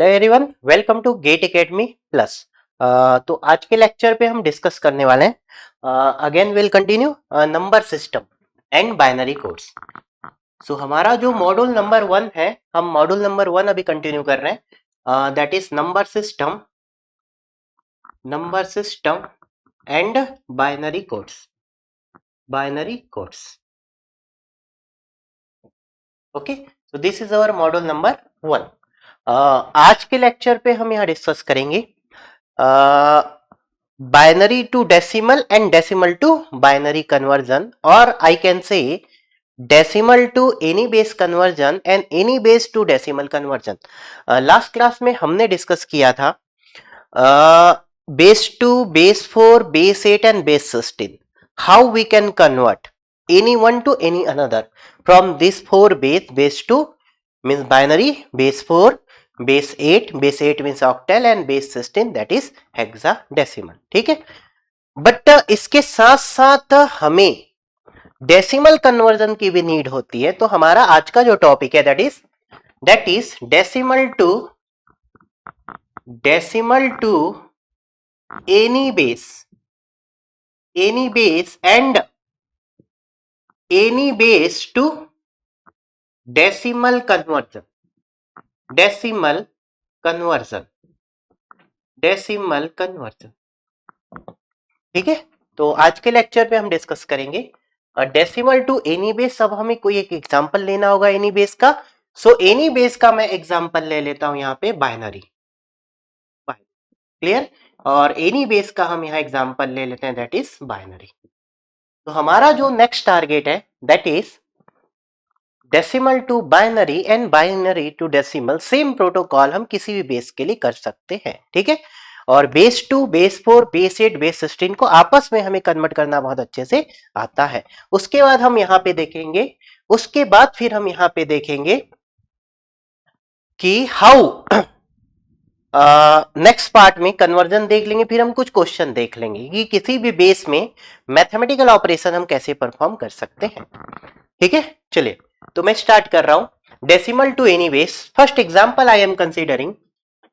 Hello everyone, welcome to GATE Academy Plus. तो आज के लेक्चर पे हम डिस्कस करने वाले हैं again will continue number system and binary codes. So हमारा जो मॉड्यूल नंबर 1 है, हम मॉड्यूल नंबर 1 अभी कंटिन्यू कर रहे हैं, that is number system and binary codes. Okay, so this is our module number 1। आज के लेक्चर पे हम यहाँ डिस्कस करेंगे binary to decimal and decimal to binary conversion, और I can say decimal to any base conversion and any base to decimal conversion. Last class में हमने discuss किया था base 2, base 4, base 8 and base 16, how we can convert any one to any another from this 4 base 2 means binary, base 4 base 8 means octal and base 16 that is hexadecimal। ठीक है, but इसके साथ साथ हमें डेसिमल कन्वर्जन की भी need होती है। तो हमारा आज का जो टॉपिक है that is decimal to any base and any base to decimal conversion। ठीक है, तो आज के लेक्चर पे हम डिस्कस करेंगे डेसिमल टू एनी बेस। अब हमें कोई एक एग्जांपल लेना होगा एनी बेस का। सो एनी बेस का मैं एग्जांपल ले लेता हूं यहाँ पे बाइनरी, क्लियर। और एनी बेस का हम यहाँ एग्जांपल ले लेते हैं दैट इज बाइनरी। तो हमारा जो नेक्स्ट टारगेट है that is decimal to binary and binary to decimal. Same protocol हम किसी भी बेस के लिए कर सकते हैं, ठीक है। और बेस 2, बेस 4, बेस 8, बेस 16 को आपस में हमें कन्वर्ट करना बहुत अच्छे से आता है। उसके बाद हम यहाँ पे देखेंगे, फिर हम यहाँ पे देखेंगे कि हाउ नेक्स्ट पार्ट में कन्वर्जन देख लेंगे। फिर हम कुछ क्वेश्चन देख लेंगे कि किसी भी बेस में मैथमेटिकल ऑपरेशन हम कैसे परफॉर्म कर सकते हैं, ठीक है। चलिए, तो मैं स्टार्ट कर रहा हूं decimal to any base. First example I am considering.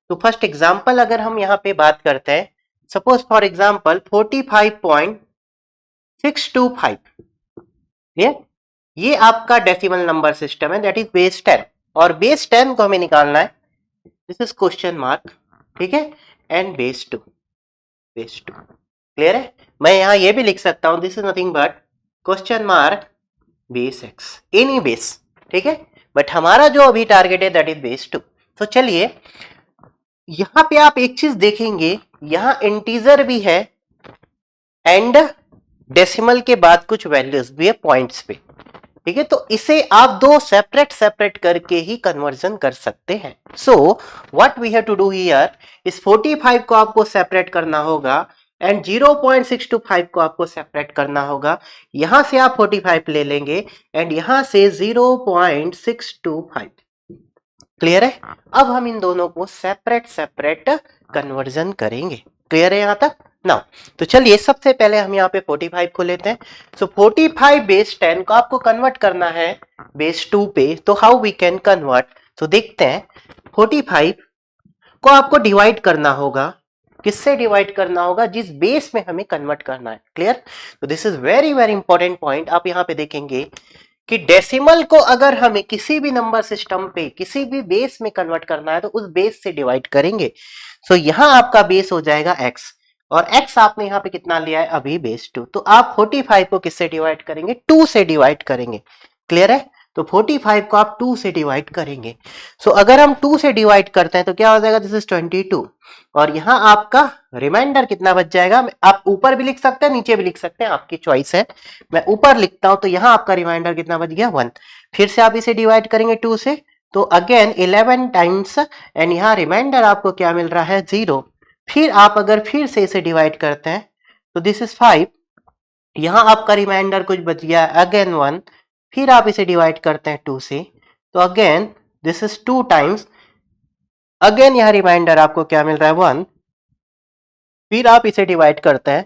तो फर्स्ट एग्जांपल अगर हम यहां पे बात करते हैं, सपोज फॉर एग्जांपल 45.625, ये आपका डेसिमल नंबर सिस्टम है दैट इज बेस 10, और बेस 10 को हमें निकालना है, दिस इज क्वेश्चन मार्क, ठीक है, एंड बेस 2, क्लियर है। मैं यहां ये भी लिख सकता हूं this is nothing but question mark base x, any base, ठीक है। बट हमारा जो अभी टारगेट है दैट इज बेस 2। तो चलिए, यहां पे आप एक चीज देखेंगे, यहां इंटीजर भी है एंड डेसिमल के बाद कुछ वैल्यूज भी है पॉइंट्स पे, ठीक है। तो इसे आप दो सेपरेट करके ही कन्वर्जन कर सकते हैं। So what we have to do here, इस 45 को आपको सेपरेट करना होगा एंड 0.625 को आपको सेपरेट करना होगा। यहां से आप 45 ले लेंगे एंड यहां से 0.625, क्लियर है। अब हम इन दोनों को सेपरेट कन्वर्जन करेंगे, क्लियर है यहां तक ना। तो चलिए, सबसे पहले हम यहाँ पे 45 को लेते हैं। सो 45 बेस 10 को आपको कन्वर्ट करना है बेस 2 पे। तो हाउ वी कैन कन्वर्ट, तो देखते हैं। 45 को आपको डिवाइड करना होगा, किससे डिवाइड करना होगा, जिस बेस में हमें कन्वर्ट करना है, क्लियर। तो this is very important point. आप यहाँ पे देखेंगे कि डेसिमल को अगर हमें किसी भी नंबर सिस्टम पे किसी भी बेस में कन्वर्ट करना है तो उस बेस से डिवाइड करेंगे। सो यहां आपका बेस हो जाएगा x, और x आपने यहाँ पे कितना लिया है अभी बेस 2। तो आप 45 को किससे डिवाइड करेंगे, 2 से डिवाइड करेंगे, क्लियर है। तो 45 को आप 2 से डिवाइड करेंगे। सो अगर हम 2 से डिवाइड करते हैं तो क्या हो जाएगा, दिस इज 22, और यहां आपका रिमाइंडर कितना बच जाएगा। आप ऊपर भी लिख सकते हैं, नीचे भी लिख सकते हैं, आपकी चॉइस है। मैं ऊपर लिखता हूं, तो यहां आपका रिमाइंडर कितना बच गया, 1। फिर से आप इसे डिवाइड करेंगे 2 से, तो अगेन 11 टाइम्स, एंड यहां रिमाइंडर आपको क्या मिल रहा है, 0। फिर आप अगर फिर से इसे डिवाइड करते हैं तो दिस इज 5, यहां आपका रिमाइंडर कुछ बच गया अगेन 1। फिर आप इसे डिवाइड करते हैं 2 से, तो again this is 2 times, again यहां रिमाइंडर आपको क्या मिल रहा है, 1। फिर आप इसे डिवाइड करते हैं,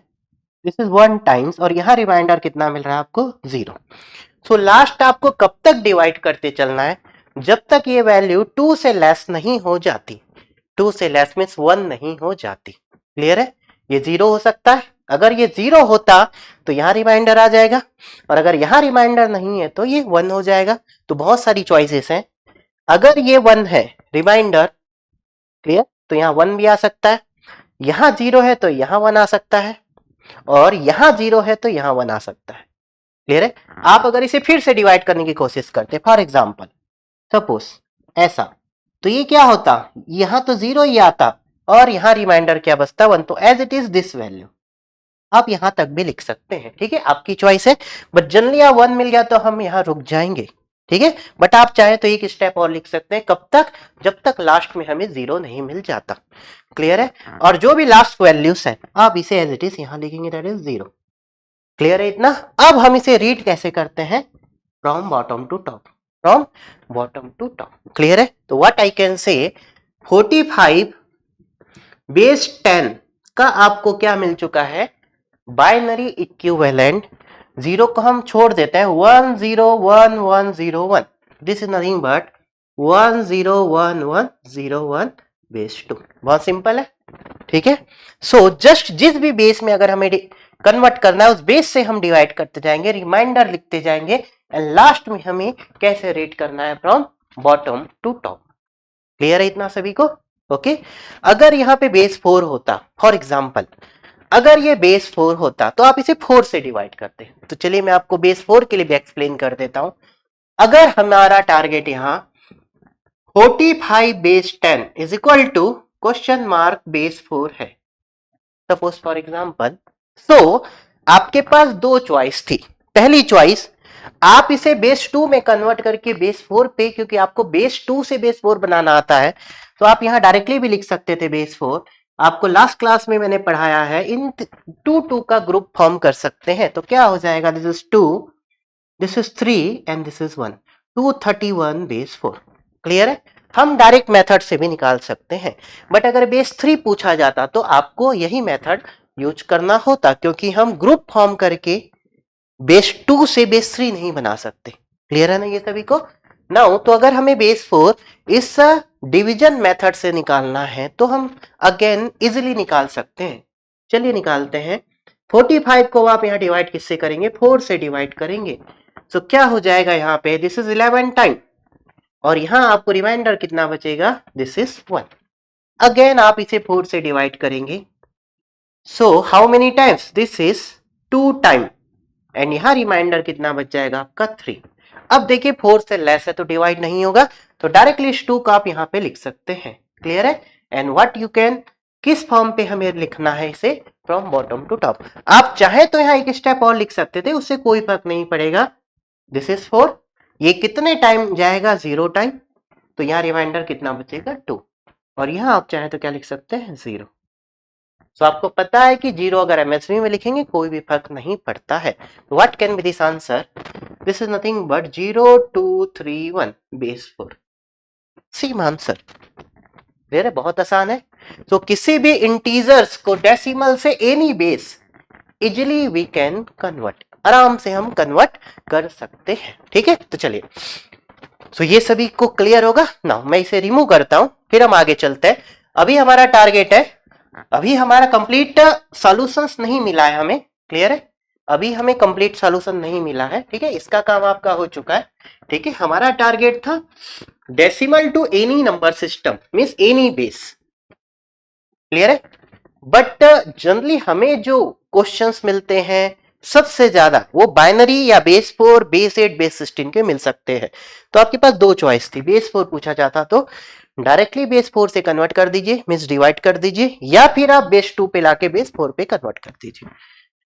दिस इज 1 टाइम्स, और यहां रिमाइंडर कितना मिल रहा है आपको, 0। सो लास्ट आपको कब तक डिवाइड करते चलना है, जब तक ये वैल्यू 2 से लेस नहीं हो जाती। 2 से लेस मीन्स 1 नहीं हो जाती। क्लियर है? ये 0 हो सकता है, अगर ये 0 होता तो यहाँ रिमाइंडर आ जाएगा, और अगर यहाँ रिमाइंडर नहीं है तो ये 1 हो जाएगा। तो बहुत सारी चॉइसेस हैं। अगर ये 1 है रिमाइंडर, क्लियर, तो यहाँ 1 भी आ सकता है, यहाँ 0 है तो यहाँ 1 आ सकता है, और यहाँ 0 है तो यहाँ 1 आ सकता है। क्लियर है? आप अगर इसे फिर से डिवाइड करने की कोशिश करते, फॉर एग्जाम्पल सपोज ऐसा, तो ये क्या होता, यहाँ तो 0 ही आता और यहाँ रिमाइंडर क्या बचता 1, तो as it is this value. आप यहां तक भी लिख सकते हैं, ठीक है, आपकी चॉइस है, बट जनरली आप 1 मिल गया तो हम यहाँ रुक जाएंगे, ठीक है। बट आप चाहे तो एक स्टेप और लिख सकते हैं, कब तक, जब तक लास्ट में हमें 0 नहीं मिल जाता। क्लियर है? और जो भी लास्ट वैल्यूज है आप इसे एज इट इज यहां लिखेंगे, दैट इज 0। क्लियर है इतना? अब हम इसे रीड कैसे करते हैं, from bottom to top, from bottom to top. Clear है? तो व्हाट आई कैन से 45 बेस 10 का आपको क्या मिल चुका है, बाइनरी इक्विवेलेंट। 0 को हम छोड़ देते हैं, 101101, this is nothing but 101101 base 2। बहुत सिंपल है, ठीक है। सो जस्ट जिस भी बेस में अगर हमें कन्वर्ट करना है उस बेस से हम डिवाइड करते जाएंगे, रिमाइंडर लिखते जाएंगे, एंड लास्ट में हमें कैसे रेट करना है, from bottom to top. Clear है इतना सभी को? ओके। अगर यहाँ पे बेस 4 होता, फॉर एग्जाम्पल अगर ये बेस 4 होता तो आप इसे 4 से डिवाइड करते। तो चलिए मैं आपको बेस 4 के लिए भी एक्सप्लेन कर देता हूं। अगर हमारा टारगेट यहाँ 45 base 10 is equal to question mark base 4 है, सपोज फॉर एग्जाम्पल, सो आपके पास दो चॉइस थी। पहली चॉइस, आप इसे बेस 2 में कन्वर्ट करके बेस 4 पे, क्योंकि आपको बेस 2 से बेस 4 बनाना आता है, तो आप यहां डायरेक्टली भी लिख सकते थे बेस 4। आपको लास्ट क्लास में मैंने पढ़ाया है, इन 2 का ग्रुप फॉर्म कर सकते हैं। तो क्या हो जाएगा, this is 2, this is 3 and this is 1, 231 base 4। Clear है? हम डायरेक्ट मेथड से भी निकाल सकते हैं, बट अगर बेस 3 पूछा जाता तो आपको यही मेथड यूज करना होता, क्योंकि हम ग्रुप फॉर्म करके बेस 2 से बेस 3 नहीं बना सकते। क्लियर है ना ये सभी को? नाउ तो अगर हमें बेस 4 इस डिवीजन मेथड से निकालना है तो हम अगेन इजिली निकाल सकते हैं। चलिए निकालते हैं। 45 को आप यहाँ डिवाइड किससे करेंगे, 4 से डिवाइड करेंगे। तो क्या हो जाएगा यहाँ पे, दिस इज 11 टाइम, और यहाँ आपको रिमाइंडर कितना बचेगा, दिस इज 1। अगेन आप इसे 4 से डिवाइड करेंगे, so how many times, this is 2 time, and यहाँ रिमाइंडर कितना बच जाएगा आपका 3। अब देखिए 4 से लेस है तो डिवाइड नहीं होगा, तो डायरेक्टली इस 2 का आप यहाँ पे लिख सकते हैं। क्लियर है? एंड व्हाट यू कैन, किस फॉर्म पे हमें लिखना है इसे, फ्रॉम बॉटम टू टॉप। आप चाहे तो यहाँ एक स्टेप और लिख सकते थे, उससे कोई फर्क नहीं पड़ेगा। दिस इज 4, ये कितने टाइम जाएगा, 0 टाइम, तो यहाँ रिमाइंडर कितना बचेगा 2, और यहाँ आप चाहे तो क्या लिख सकते हैं, 0। तो आपको पता है कि 0 अगर एमएसवी में लिखेंगे कोई भी फर्क नहीं पड़ता है। What can be this answer, this is nothing but 0231 base 4, same answer. Clear है? बहुत आसान है। तो किसी भी इंटीजर्स को डेसिमल से any base easily we can convert, आराम से हम कन्वर्ट कर सकते हैं। ठीक है, तो चलिए, तो ये सभी को क्लियर होगा ना। मैं इसे रिमूव करता हूं, फिर हम आगे चलते हैं। अभी हमारा टारगेट है, अभी हमारा कंप्लीट सॉल्यूशंस नहीं मिला है हमें। क्लियर है? अभी हमें कंप्लीट सॉल्यूशन नहीं मिला है। ठीक है, इसका काम आपका हो चुका है। ठीक है, हमारा टारगेट था decimal to any number system means any base. Clear है? बट जनरली हमें जो क्वेश्चंस मिलते हैं सबसे ज्यादा वो बाइनरी या बेस 4, बेस 8, बेस 16 के मिल सकते हैं। तो आपके पास दो चॉइस थी, बेस 4 पूछा जाता तो डायरेक्टली बेस 4 से कन्वर्ट कर दीजिए, मींस डिवाइड कर दीजिए, या फिर आप बेस 2 पे लाके बेस 4 पे कन्वर्ट कर दीजिए,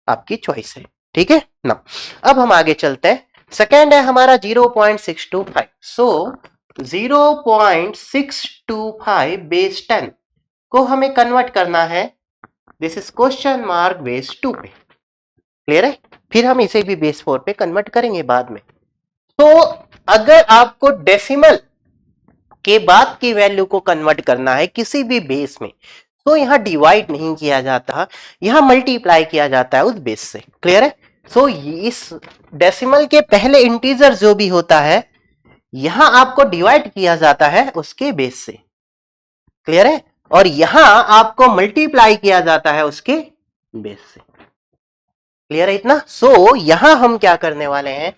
आपकी चॉइस है। ठीक है ना, अब हम आगे चलते हैं। सेकेंड है हमारा 0.625। सो 0.625 बेस 10 को हमें कन्वर्ट करना है, this is question mark base 2 पे। क्लियर है? फिर हम इसे भी बेस 4 पे कन्वर्ट करेंगे बाद में। तो अगर आपको डेसिमल के बाद की वैल्यू को कन्वर्ट करना है किसी भी बेस में, तो यहां डिवाइड नहीं किया जाता, यहां मल्टीप्लाई किया जाता है उस बेस से। क्लियर है? सो इस डेसिमल के पहले इंटीजर जो भी होता है यहां आपको डिवाइड किया जाता है उसके बेस से। क्लियर है? और यहां आपको मल्टीप्लाई किया जाता है उसके बेस से। क्लियर है इतना? सो यहां हम क्या करने वाले हैं,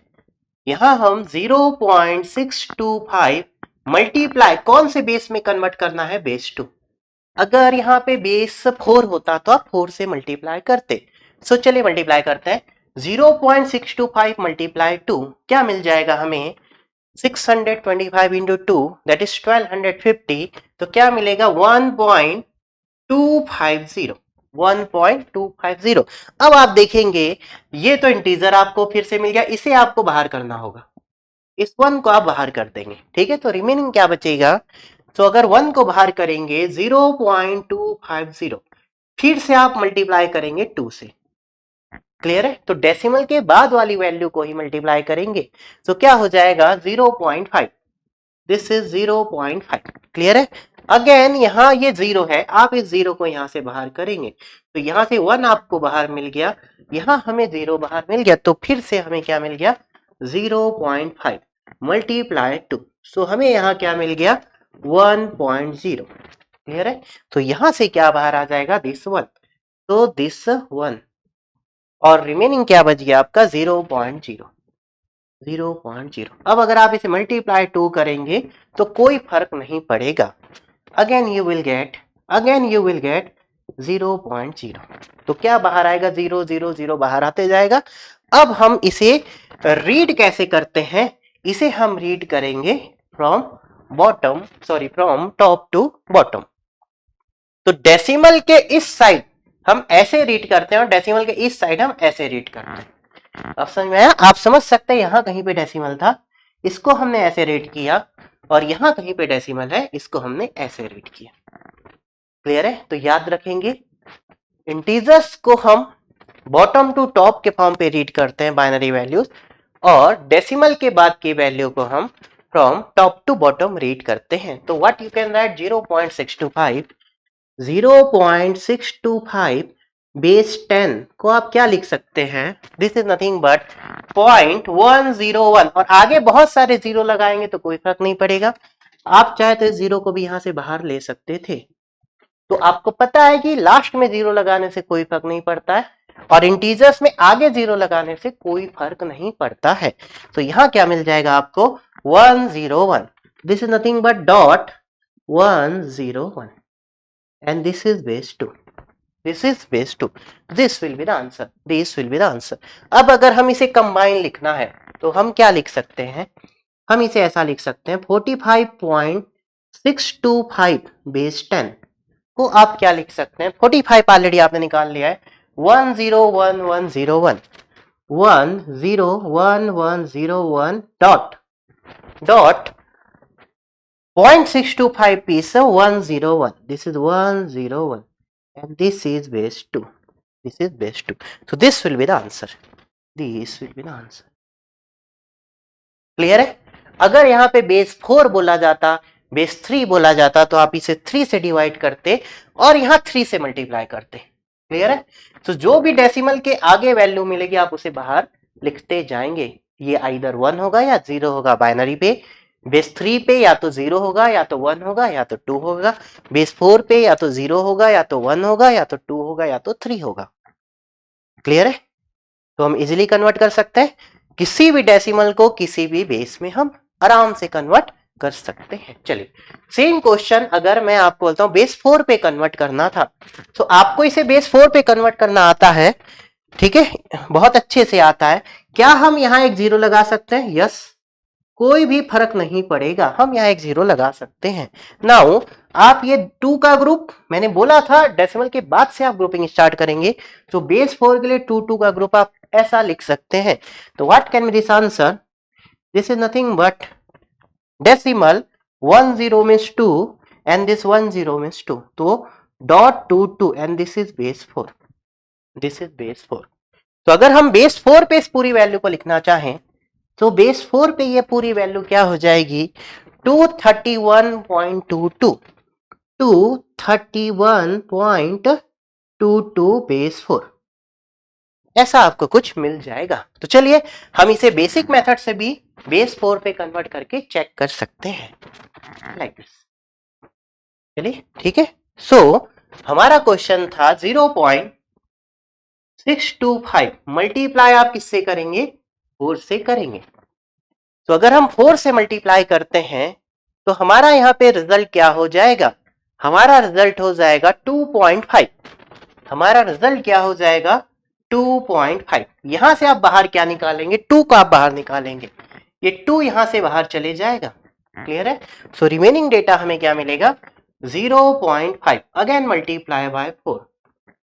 यहां हम 0.625 मल्टीप्लाई कौन से बेस में कन्वर्ट करना है, बेस 2। अगर यहाँ पे बेस 4 होता तो आप 4 से मल्टीप्लाई करते। सो चलिए मल्टीप्लाई करते हैं। 0.625 मल्टीप्लाई 2 क्या मिल जाएगा हमें, 625 इंटू 2 दैट इज 1250। तो क्या मिलेगा 1.250। 1.250। अब आप देखेंगे ये तो इंटीजर आपको फिर से मिल गया, इसे आपको बाहर करना होगा, इस 1 को आप बाहर कर देंगे, ठीक है। तो रिमेनिंग क्या बचेगा, तो अगर 1 को बाहर करेंगे 0.250, फिर से आप मल्टीप्लाई करेंगे 2 से। क्लियर है? तो डेसिमल के बाद वाली वैल्यू को ही मल्टीप्लाई करेंगे, तो क्या हो जाएगा 0.5। This is 0.5। क्लियर है? अगेन यहां ये 0 है, आप इस 0 को यहां से बाहर करेंगे, तो यहां से 1 आपको बाहर मिल गया, यहां हमें 0 बाहर मिल गया, तो फिर से हमें क्या मिल गया 0.5 मल्टीप्लाई 2। सो हमें यहां क्या मिल गया 1.0। क्लियर है? तो यहां से क्या बाहर आ जाएगा, दिस 1, तो दिस 1, और रिमेनिंग क्या बच गया आपका 0.0। 0.0। अब अगर आप इसे मल्टीप्लाई 2 करेंगे तो कोई फर्क नहीं पड़ेगा, अगेन यू विल गेट 0.0। तो क्या बाहर आएगा 0 0 0 बाहर आते जाएगा। अब हम इसे रीड कैसे करते हैं, इसे हम रीड करेंगे फ्रॉम टॉप टू बॉटम। तो डेसिमल के इस साइड हम ऐसे रीड करते हैं और डेसिमल के इस साइड हम ऐसे रीड करते हैं। अब समझ में आया? आप समझ सकते हैं यहां कहीं पे डेसिमल था, इसको हमने ऐसे रीड किया, और यहां कहीं पे डेसिमल है, इसको हमने ऐसे रीड किया। क्लियर है? तो याद रखेंगे इंटीजर्स को हम बॉटम टू टॉप के फॉर्म पे रीड करते हैं बाइनरी वैल्यूज, और डेसिमल के बाद की वैल्यू को हम from top to bottom read करते हैं। तो what you can write 0.625 base 10 को आप क्या लिख सकते हैं, दिस इज नथिंग बट 0.101, और आगे बहुत सारे जीरो लगाएंगे तो कोई फर्क नहीं पड़ेगा, आप चाहे तो इस जीरो को भी यहां से बाहर ले सकते थे। तो आपको पता है कि लास्ट में जीरो लगाने से कोई फर्क नहीं पड़ता है, और इंटीजर्स में आगे जीरो लगाने से कोई फर्क नहीं पड़ता है। तो यहां क्या मिल जाएगा आपको 101, this is nothing but dot 101, and this is base 2, this is base 2, this will be the answer, this will be the answer। अब अगर हम इसे कंबाइन लिखना है तो हम क्या लिख सकते हैं, हम इसे ऐसा लिख सकते हैं 45.625 बेस 10 को आप क्या लिख सकते हैं, 45 ऑलरेडी आपने निकाल लिया है, 101,101 101,101 dot 0.625 piece 101, this is 101, and this is base 2, this is base 2, so this will be the answer, this will be the answer। Clear है? अगर यहाँ पे बेस 4 बोला जाता, बेस 3 बोला जाता, तो आप इसे 3 से डिवाइड करते और यहाँ 3 से मल्टीप्लाई करते। क्लियर है? तो जो भी डेसिमल के आगे वैल्यू मिलेगी आप उसे बाहर लिखते जाएंगे, ये आइदर 1 होगा या 0 होगा, बाइनरी पे बेस 3 पे या तो 0 होगा या तो 1 होगा या तो 2 होगा, बेस 4 पे या तो 0 होगा या तो 1 होगा या तो 2 होगा या तो 3 होगा। क्लियर है? तो हम इजीली कन्वर्ट कर सकते हैं, किसी भी डेसिमल को किसी भी बेस में हम आराम से कन्वर्ट कर सकते हैं। चलिए सेम क्वेश्चन अगर मैं आपको बोलता हूं बेस 4 पे कन्वर्ट करना था, तो आपको इसे बेस 4 पे कन्वर्ट करना आता है, ठीक है, बहुत अच्छे से आता है। क्या हम यहां एक 0 लगा सकते हैं? यस, कोई भी फर्क नहीं पड़ेगा, हम यहाँ एक 0 लगा सकते हैं। नाउ आप ये 2 का ग्रुप, मैंने बोला था डेसिमल के बाद से आप ग्रुपिंग स्टार्ट करेंगे, तो बेस 4 के लिए 2 का ग्रुप आप ऐसा लिख सकते हैं। तो what can be this answer, this is nothing but decimal 10 means 2 and this 10 means 2, तो dot 2 and this is base 4, this is base 4। तो अगर हम बेस 4 पे इस पूरी वैल्यू को लिखना चाहें तो बेस 4 पे ये पूरी वैल्यू क्या हो जाएगी 231.22, 231.22 बेस 4, ऐसा आपको कुछ मिल जाएगा। तो चलिए हम इसे बेसिक मेथड से भी बेस 4 पे कन्वर्ट करके चेक कर सकते हैं, लाइक दिस। चलिए ठीक है, सो हमारा क्वेश्चन था 0.625 मल्टीप्लाई आप किससे करेंगे, 4 से करेंगे। तो अगर हम 4 से मल्टीप्लाई करते हैं तो हमारा यहाँ पे रिजल्ट क्या हो जाएगा, हमारा रिजल्ट हो जाएगा 2.5। हमारा रिजल्ट क्या हो जाएगा 2.5। यहां से आप बाहर क्या निकालेंगे, 2 को आप बाहर निकालेंगे, ये 2 यहां से बाहर चले जाएगा। क्लियर है। सो रिमेनिंग डेटा हमें क्या मिलेगा 0.5 अगेन मल्टीप्लाई बाय 4।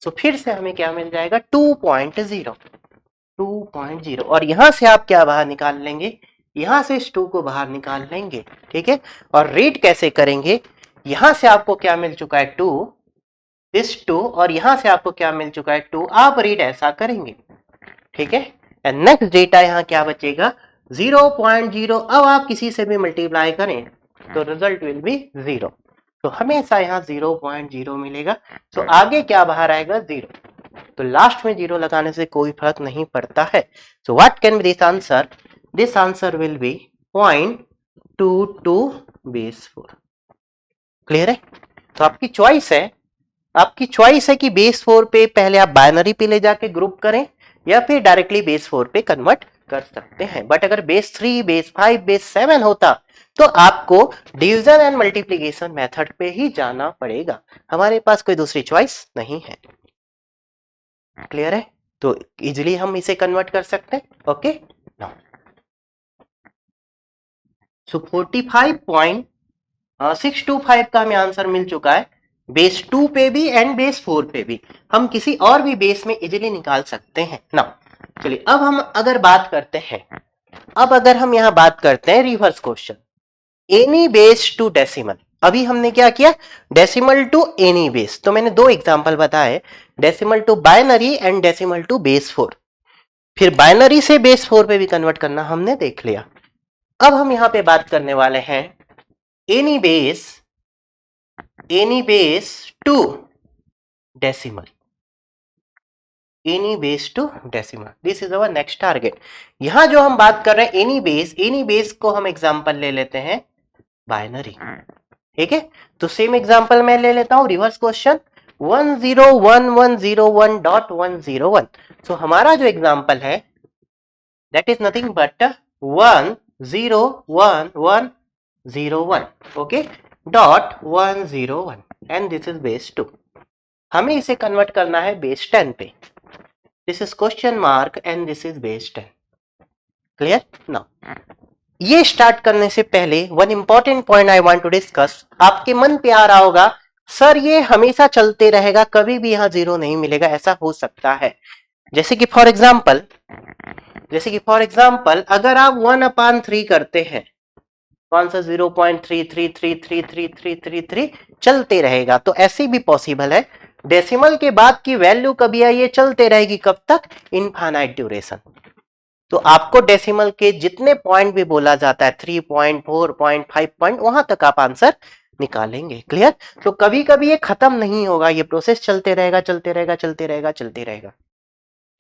सो फिर से हमें क्या मिल जाएगा 2.0 और यहां से आप क्या बाहर निकाल लेंगे, यहां से इस 2 को बाहर निकाल लेंगे। ठीक है। और रीड कैसे करेंगे, यहां से आपको क्या मिल चुका है 2, इस 2 और यहां से आपको क्या मिल चुका है 2, आप रीड ऐसा करेंगे। ठीक है। एंड नेक्स्ट डेटा यहां क्या बचेगा 0.0। अब आप किसी से भी मल्टीप्लाई करें तो रिजल्ट विल बी 0। तो हमेशा यहाँ 0.0 मिलेगा। तो आगे क्या बाहर आएगा 0। तो लास्ट में 0 लगाने से कोई फर्क नहीं पड़ता है। So what can be this answer, this answer will be 0.22 base 4। Clear है। तो आपकी चॉइस है, आपकी चॉइस है कि बेस 4 पे पहले आप बाइनरी पे ले जाके ग्रुप करें या फिर डायरेक्टली बेस 4 पे कन्वर्ट कर सकते हैं। बट अगर बेस 3, बेस 5, बेस 7 होता तो आपको डिवीजन एंड मल्टीप्लिकेशन मेथड पे ही जाना पड़ेगा, हमारे पास कोई दूसरी चॉइस नहीं है। क्लियर है। तो इजिली हम इसे कन्वर्ट कर सकते हैं। ओके नाउ सो 45.625 का हमें आंसर मिल चुका है। बेस 2 पे भी एंड बेस 4 पे भी, हम किसी और भी बेस में इजिली निकाल सकते हैं ना। चलिए अब हम अगर बात करते हैं, अब अगर हम यहां बात करते हैं reverse question, any base to decimal. अभी हमने क्या किया, डेसिमल टू एनी बेस। तो मैंने 2 एग्जांपल बताए, decimal to binary and decimal to base 4। फिर बाइनरी से बेस 4 पे भी कन्वर्ट करना हमने देख लिया। अब हम यहां पे बात करने वाले हैं any base to decimal, any base to decimal, this is our next target. यहां जो हम बात कर रहे हैं एनी बेस को हम एग्जांपल ले लेते हैं बाइनरी। ठीक है। तो सेम एग्जांपल मैं ले लेता हूं रिवर्स क्वेश्चन 101101.101। सो हमारा जो एग्जांपल है that is nothing but 101101 okay dot 101 and this is base 2। हमें इसे कन्वर्ट करना है बेस 10 पे। This is question mark and this is base 10। Clear. Now ये स्टार्ट करने से पहले one important point I want to discuss. आपके मन पे आ रहा होगा सर ये हमेशा चलते रहेगा, कभी भी यहां 0 नहीं मिलेगा, ऐसा हो सकता है। जैसे कि फॉर एग्जाम्पल अगर आप 1/3 करते हैं, कौन सा 0.33333333 चलते रहेगा, तो ऐसे भी पॉसिबल है। डेसिमल के बाद की वैल्यू कभी आई, ये चलते रहेगी कब तक, इनफाइनाइट ड्यूरेशन। तो आपको डेसिमल के जितने पॉइंट भी बोला जाता है 3 पॉइंट, 4 पॉइंट, 5 पॉइंट, वहां तक आप आंसर निकालेंगे। क्लियर। तो कभी कभी ये खत्म नहीं होगा, ये प्रोसेस चलते रहेगा चलते रहेगा चलते रहेगा चलते रहेगा।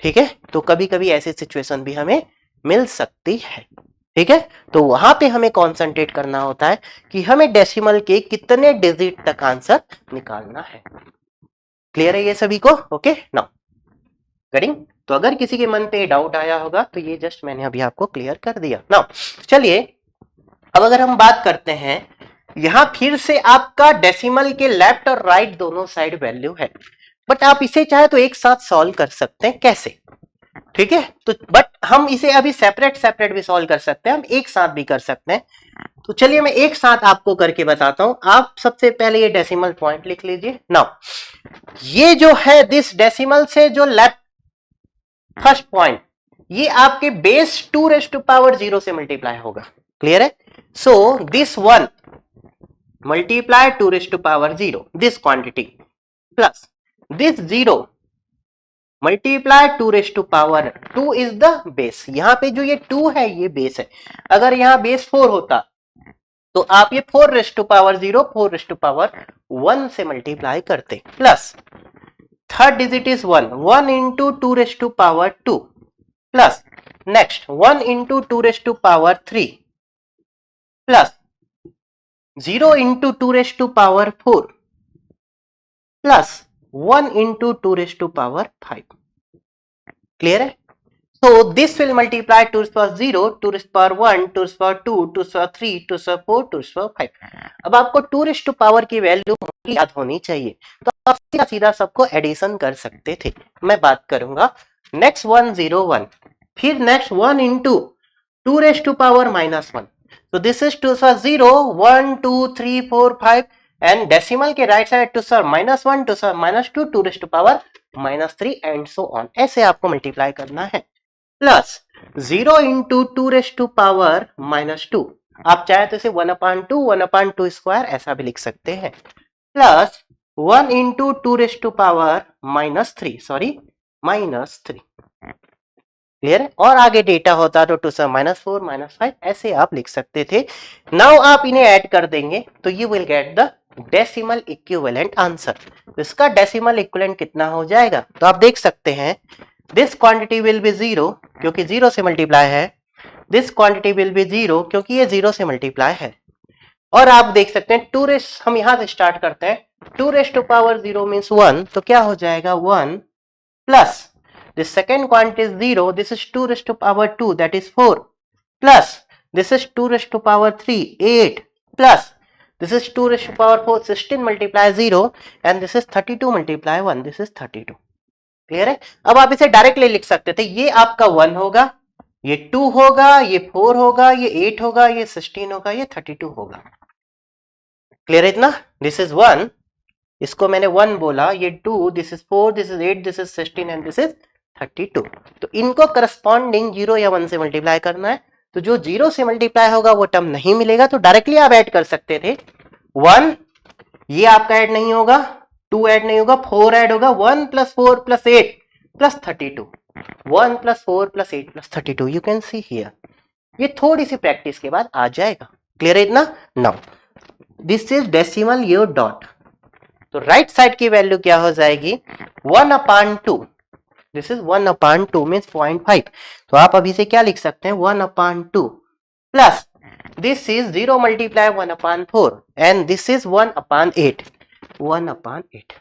ठीक है। तो कभी कभी ऐसी सिचुएशन भी हमें मिल सकती है। ठीक है। तो वहां पे हमें कॉन्सेंट्रेट करना होता है कि हमें डेसिमल के कितने डिजिट तक आंसर निकालना है। क्लियर है ये सभी को। ओके नाउ करेंगे। तो अगर किसी के मन पे डाउट आया होगा तो ये जस्ट मैंने अभी आपको क्लियर कर दिया। नाउ चलिए अब अगर हम बात करते हैं, यहां फिर से आपका डेसिमल के लेफ्ट और राइट दोनों साइड वैल्यू है, बट आप इसे चाहे तो एक साथ सॉल्व कर सकते हैं। कैसे, ठीक है। तो बट हम इसे अभी सेपरेट भी सॉल्व कर सकते हैं, हम एक साथ भी कर सकते हैं। तो चलिए मैं एक साथ आपको करके बताता हूं। आप सबसे पहले ये डेसिमल पॉइंट लिख लीजिए। नाउ ये जो है दिस डेसिमल से जो लेफ्ट फर्स्ट पॉइंट, ये आपके बेस 2⁻0 से मल्टीप्लाई होगा। क्लियर है। So this one multiply 2⁻0 this quantity plus this 0 multiply 2⁻2 is the base. यहां पे जो ये 2 है ये बेस है। अगर यहां बेस 4 होता तो आप ये 4⁻0 4⁻1 से मल्टीप्लाई करते, plus third digit is 1 into 2⁻2 plus next 1 into 2⁻3 plus 0 into 2⁻4 plus 1 into 2 raised to power 5. Clear है? So this will multiply 2 raised to power 0, 2 raised to power 1, 2 raised to power 2, 2 raised to power 3, 2 raised to power 4, 2 raised to power 5. अब आपको 2 raised to power की value याद होनी चाहिए, तो आप सीधा सीधा सबको एडिशन कर सकते थे. मैं बात करूंगा नेक्स्ट 101, फिर next 1 into 2 raised to power minus 1. So this is 2 raised to power 0, 1, 2, 3, 4, 5 and decimal के right side 2 raised to power minus 1, 2 raised to power minus 2, 2 raised to power minus 3 and so on. ऐसे आपको multiply करना है. Plus 0 into 2 raised to power minus 2. आप चाहे तो इसे 1/2, 1/2 square ऐसा भी लिख सकते हैं. Plus 1 into 2 raised to power minus 3. Sorry minus 3. Clear है? और आगे डेटा होता तो 2 से -4, -5 ऐसे आप लिख सकते थे. नाउ आप इन्हें ऐड कर देंगे तो you will get the decimal equivalent answer. इसका डेसिमल इक्विवेलेंट कितना हो जाएगा? तो आप देख सकते हैं दिस क्वांटिटी विल बी 0 क्योंकि 0 से मल्टीप्लाई है. दिस क्वांटिटी विल बी 0 क्योंकि ये 0 से मल्टीप्लाई है. और आप देख सकते हैं 2 रेस्ट, हम यहां से स्टार्ट करते हैं. 2 रेस्ट टू पावर 0 मीन्स 1, तो क्या हो जाएगा 1 plus this second quantity is 0, this is 2 raised to power 2, that is 4, plus this is 2 raised to power 3, 8, plus this is 2 raised to power 4, 16 multiply 0 and this is 32 multiply 1, this is 32. Clear है? अब आप इसे directly लिख सकते थे. ये आपका 1 होगा, ये 2 होगा, ये 4 होगा, ये 8 होगा, ये 16 होगा, ये 32 होगा. क्लियर है इतना? दिस इज 1, इसको मैंने 1 बोला, ये 2, this is 4, this is 8, this is 16 and this is 32. तो इनको करस्पॉन्डिंग 0 या 1 से मल्टीप्लाई करना है. तो जो 0 से मल्टीप्लाई होगा वो टर्म नहीं मिलेगा, तो डायरेक्टली आप ऐड कर सकते थे. 1 ये आपका ऐड नहीं होगा, 2 ऐड नहीं होगा, 4 ऐड होगा, 1 plus 4 plus 8 plus 32, 1 plus 4 plus 8 plus 32. You can see here. ये थोड़ी सी प्रैक्टिस के बाद आ जाएगा. क्लियर है इतना? Now this is decimal your dot. तो राइट साइड की वैल्यू क्या हो जाएगी? 1/2. This is 1/2 means 0.5. तो आप अभी से क्या लिख सकते हैं? 1/2 plus this is 0 multiply 1/4 and this is 1/8. 1/8.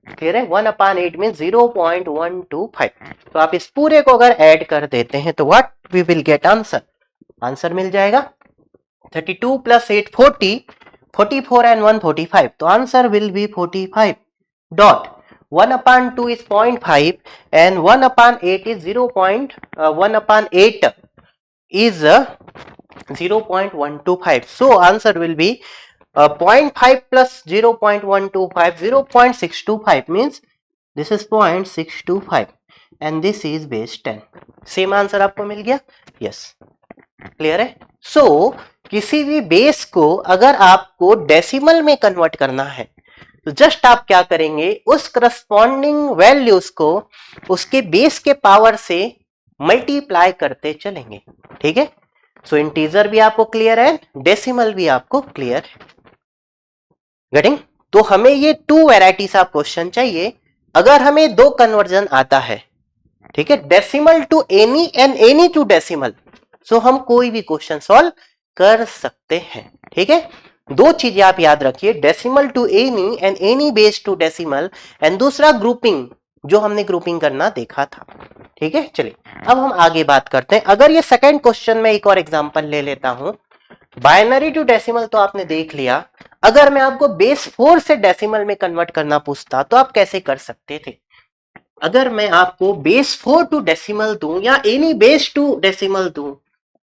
Clear है? 1/8 मीन्स 0.125. तो आप इस पूरे को अगर ऐड कर देते हैं तो what we will get answer. Answer मिल जाएगा 32 प्लस 8 40, 44 एंड 1 45. तो answer will be 45. Dot 1/2 is 0.5 and 1/8 is 1/8 is 0.125. So answer will be 0.5 plus 0.125, 0.625 means this is 0.625 and this is base 10. Same answer आपको मिल गया? Yes. Clear है? So किसी भी base को अगर आपको डेसिमल में कन्वर्ट करना है तो जस्ट आप क्या करेंगे? उस करस्पॉन्डिंग वैल्यूज को उसके बेस के पावर से मल्टीप्लाई करते चलेंगे. ठीक है? सो इंटीजर भी आपको क्लियर है, डेसिमल भी आपको क्लियर है. गेटिंग? तो हमें ये 2 वैरायटीज ऑफ क्वेश्चन चाहिए. अगर हमें 2 कन्वर्जन आता है, ठीक है, decimal to any and any to decimal, so हम कोई भी क्वेश्चन सॉल्व कर सकते हैं. ठीक है? 2 चीजें आप याद रखिए, decimal to any and any base to decimal, and दूसरा ग्रुपिंग, जो हमने ग्रुपिंग करना देखा था. ठीक है? चलिए अब हम आगे बात करते हैं. अगर ये सेकंड क्वेश्चन में एक और एग्जांपल ले लेता हूं. बाइनरी टू डेसिमल तो आपने देख लिया. अगर मैं आपको बेस 4 से डेसिमल में कन्वर्ट करना पूछता तो आप कैसे कर सकते थे? अगर मैं आपको बेस 4 टू डेसिमल दूं या एनी बेस टू डेसिमल दूं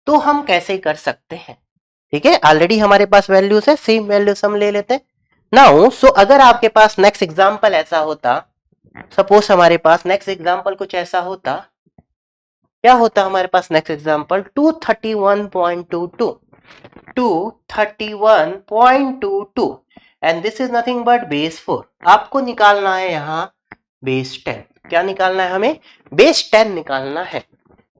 तो हम कैसे कर सकते हैं? ठीक है? ऑलरेडी हमारे पास वैल्यूज है, सेम वैल्यूज हम ले लेते हैं. नाउ सो अगर आपके पास नेक्स्ट एग्जांपल ऐसा होता, सपोज हमारे पास नेक्स्ट एग्जांपल कुछ ऐसा होता, क्या होता हमारे पास next example? 231.22, 231.22 and this is nothing but base 4. आपको निकालना है यहां बेस 10. क्या निकालना है हमें? बेस 10 निकालना है.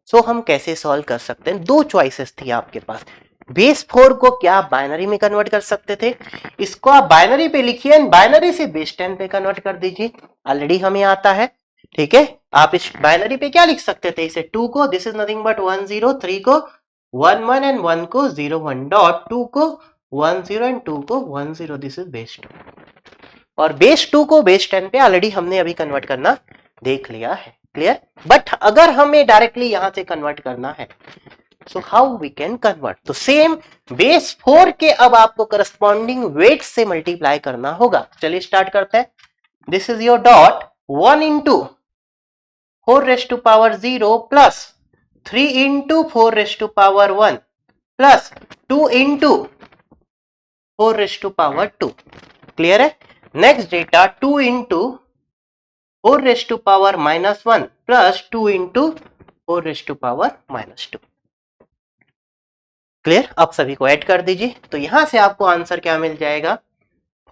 सो हम कैसे सॉल्व कर सकते हैं? 2 चॉइसेस थी आपके पास. बेस 4 को क्या आप बाइनरी में कन्वर्ट कर सकते थे? इसको आप बाइनरी पे लिखिए एंड बाइनरी से बेस 10 पे कन्वर्ट कर दीजिए. ऑलरेडी हमें आता है. ठीक है? आप इस बाइनरी पे क्या लिख सकते थे? इसे 2 को दिस इज नथिंग बट 1 0, 3 को 1 1 एंड 1 को 0 1 डॉट, 2 को 1 0 एंड 2 को 1 0. This is base 2. और बेस 2 को बेस 10 पे ऑलरेडी हमने अभी कन्वर्ट करना देख लिया है, क्लियर। बट अगर हमें डायरेक्टली यहां से कन्वर्ट करना है, so how we can convert, तो सेम बेस 4 के अब आपको करस्पॉन्डिंग वेट से मल्टीप्लाई करना होगा। चलिए स्टार्ट करते हैं। This is your dot 1 into 4 raised to power 0 plus 3 into 4 raised to power 1 plus 2 into 4 raised to power 2, clear है। Next data 2 into 4 raised to power -1 plus 2 into 4 raised to power -2, clear. अब सभी को add कर दीजिए, तो यहां से आपको आंसर क्या मिल जाएगा,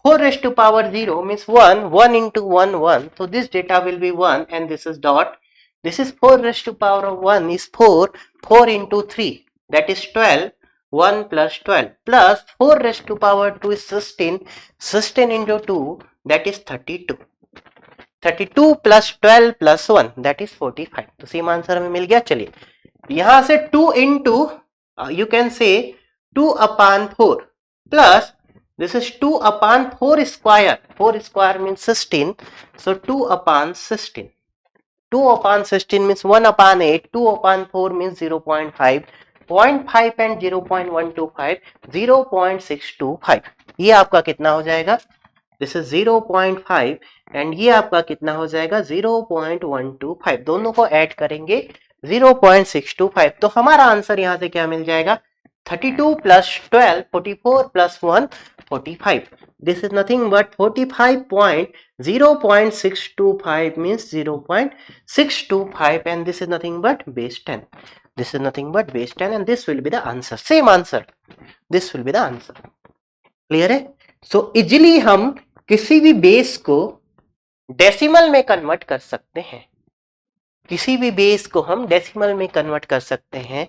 4 raised to power 0 means 1, 1 into 1, 1. So this data will be 1 and this is dot. This is 4 raised to power of 1 is 4, 4 into 3 that is 12, 1 plus 12 plus 4 raised to power 2 is 16, 16 into 2 that is 32. 32 plus 12 plus 1 that is 45. तो same answer हमें मिल गया। चलिए यहां से 2 into you can say 2 upon 4 plus this is 2 upon 4 square. 4 square means 16. So 2 upon 16. 2 upon 16 means 1 upon 8. 2 upon 4 means 0.5. 0.5 and 0.125. 0.625. ये आपका कितना हो जाएगा? This is 0.5 and ये आपका कितना हो जाएगा? 0.125. दोनों को ऐड करेंगे 0.625. तो हमारा आंसर यहां से क्या मिल जाएगा? 32 plus 12, 44 plus 1, 45. This is nothing but 45.0.625 means 0.625 and this is nothing but base 10. This is nothing but base 10 and this will be the answer. Same answer. This will be the answer. Clear है? So easily हम किसी भी base को decimal में convert कर सकते हैं। किसी भी बेस को हम डेसिमल में कन्वर्ट कर सकते हैं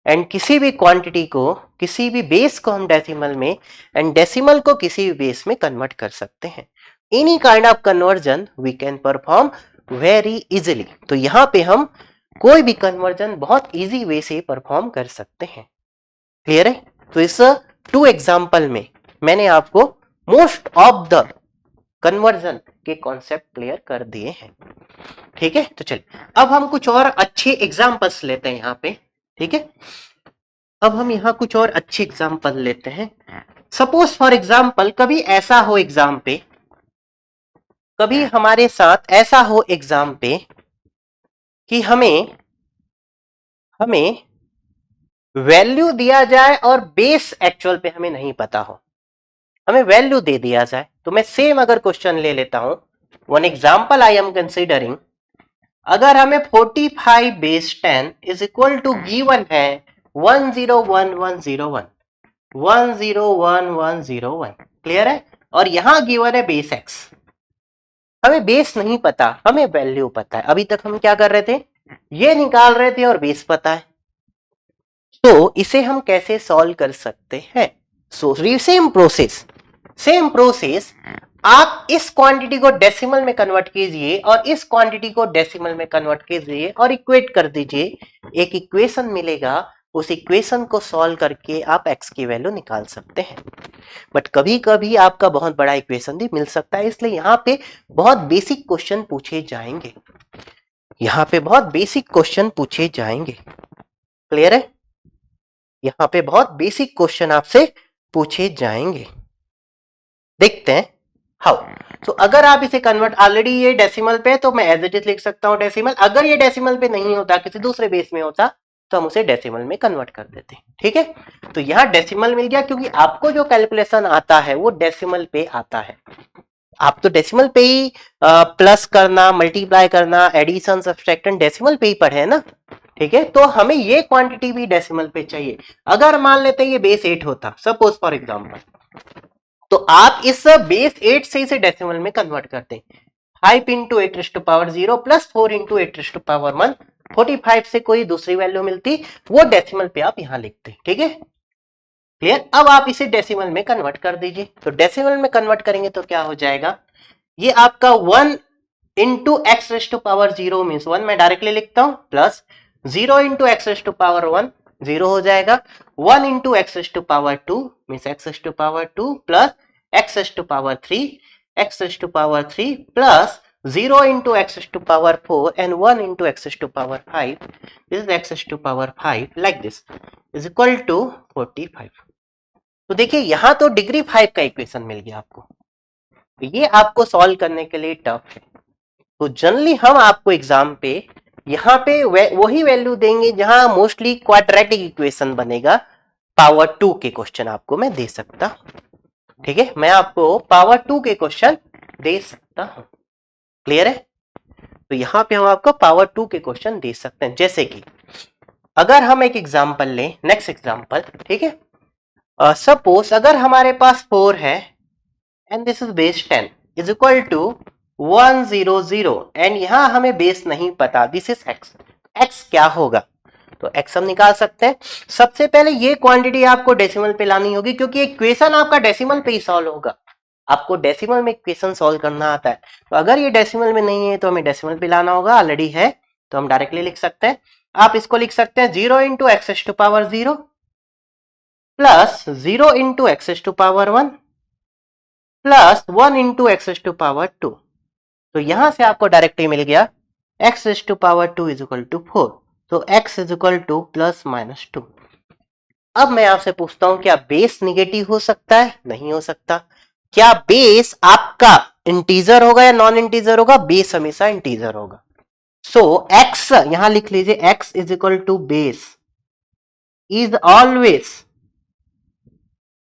एंड किसी भी क्वांटिटी को, किसी भी बेस को हम डेसिमल में एंड डेसिमल को किसी भी बेस में कन्वर्ट कर सकते हैं। Any kind of conversion we can perform very easily. तो यहाँ पे हम कोई भी कन्वर्जन बहुत इजी वे से परफॉर्म कर सकते हैं, क्लियर है। तो इस 2 एग्जाम्पल में मैंने आपको मोस्ट ऑफ द कन्वर्जन के कॉन्सेप्ट क्लियर कर दिए हैं, ठीक है। तो चलिए अब हम कुछ और अच्छे एग्जाम्पल्स लेते हैं यहाँ पे, ठीक है। अब हम यहाँ कुछ और अच्छे एग्जाम्पल लेते हैं। सपोज फॉर एग्जाम्पल कभी ऐसा हो एग्जाम पे, कभी हमारे साथ ऐसा हो एग्जाम पे कि हमें वैल्यू दिया जाए और बेस एक्चुअल पे हमें नहीं पता हो, हमें वैल्यू दे दिया जाए। तो मैं सेम अगर क्वेश्चन ले लेता हूं, one example I am considering, अगर हमें 45 base 10 is equal to given है 101101, 101101, क्लियर है। और यहां गिवन है बेस x, हमें बेस नहीं पता, हमें वैल्यू पता है। अभी तक हम क्या कर रहे थे, ये निकाल रहे थे और बेस पता है। तो इसे हम कैसे सॉल्व कर सकते हैं? सो सेम प्रोसेस, आप इस क्वांटिटी को डेसिमल में कन्वर्ट कीजिए और इस क्वांटिटी को डेसिमल में कन्वर्ट कीजिए और इक्वेट कर दीजिए, एक इक्वेशन मिलेगा। उस इक्वेशन को सॉल्व करके आप x की वैल्यू निकाल सकते हैं। बट कभी कभी आपका बहुत बड़ा इक्वेशन भी मिल सकता है, इसलिए यहाँ पे बहुत बेसिक क्वेश्चन पूछे जाएंगे, यहाँ पे बहुत बेसिक क्वेश्चन पूछे जाएंगे, क्लियर है। यहाँ पे बहुत बेसिक क्वेश्चन आपसे पूछे जाएंगे, देखते हैं हाउ। तो अगर आप इसे कन्वर्ट, ऑलरेडी ये डेसिमल पे है तो मैं एज इट इज लिख सकता हूं डेसिमल। अगर ये डेसिमल पे नहीं होता, किसी दूसरे बेस में होता, तो हम उसे डेसिमल में कन्वर्ट कर देते हैं, ठीक है। तो यहाँ डेसिमल मिल गया, क्योंकि आपको जो कैलकुलेशन आता है वो डेसिमल पे आता है। आप तो डेसिमल पे ही प्लस करना, मल्टीप्लाई करना, एडिशन, सब्सट्रैक्शन डेसिमल पे ही पढ़े है ना, ठीक है। तो हमें ये क्वांटिटी भी डेसिमल पे चाहिए। अगर मान लेते हैं ये बेस 8 होता, सपोज फॉर एग्जांपल, तो आप इस बेस 8 से इसे डेसिमल में कन्वर्ट करते हैं। 5 into 8 to power 0 plus 4 into 8 to power 1, 45 से कोई दूसरी वैल्यू मिलती वो डेसिमल पे आप यहां लिखते हैं, ठीक है, क्लियर। अब आप इसे डेसिमल में कन्वर्ट कर दीजिए। तो डेसिमल में कन्वर्ट करेंगे तो क्या हो जाएगा, ये आपका 1 into x raise to power 0 means 1, मैं डायरेक्टली लिखता हूं, plus 0 into x raise to power 1, 0 हो जाएगा। 1 into x raise to power 2 means x raise to power 2 plus x raise to power 3, x raised to power 3 plus 0 into x raised to power 4 and 1 into x raised to power 5. This is x raised to power 5 like this is equal to 45. तो देखिए यहां तो degree 5 का equation मिल गया आपको, ये आपको solve करने के लिए टफ है। तो जनरली हम आपको एग्जाम पे यहाँ पे वही वैल्यू देंगे जहां मोस्टली क्वाड्रेटिक इक्वेशन बनेगा, पावर 2 के क्वेश्चन आपको मैं दे सकता हूं। ठीक है, मैं आपको पावर 2 के क्वेश्चन दे सकता हूं। क्लियर है? तो यहां पे हम आपको पावर 2 के क्वेश्चन दे सकते हैं। जैसे कि अगर हम एक एग्जांपल लें, नेक्स्ट एग्जांपल, ठीक है, सपोज अगर हमारे पास 4 है and this is base 10 is equal to 100 and यहां हमें बेस नहीं पता, दिस इज x। x क्या होगा? तो x हम निकाल सकते हैं। सबसे पहले ये क्वांटिटी आपको डेसिमल पे लानी होगी क्योंकि इक्वेशन आपका डेसिमल पे ही सॉल्व होगा। आपको डेसिमल में इक्वेशन सॉल्व करना आता है, तो अगर ये डेसिमल में नहीं है तो हमें डेसिमल पे लाना होगा। ऑलरेडी है तो हम डायरेक्टली लिख सकते हैं। आप इसको लिख सकते हैं 0 इंटू एक्स एस to power 0 plus 0 into x एस to power 1 plus 1 into x एस टू पावर 2। तो यहां से आपको डायरेक्टली मिल गया एक्स एस to power 2 is equal to 4। तो x is equal to plus minus 2। अब मैं आपसे पूछता हूं, क्या बेस निगेटिव हो सकता है? नहीं हो सकता। क्या बेस आपका इंटीजर होगा या नॉन इंटीजर होगा? बेस हमेशा इंटीजर होगा। सो x यहां लिख लीजिए, x is equal to base is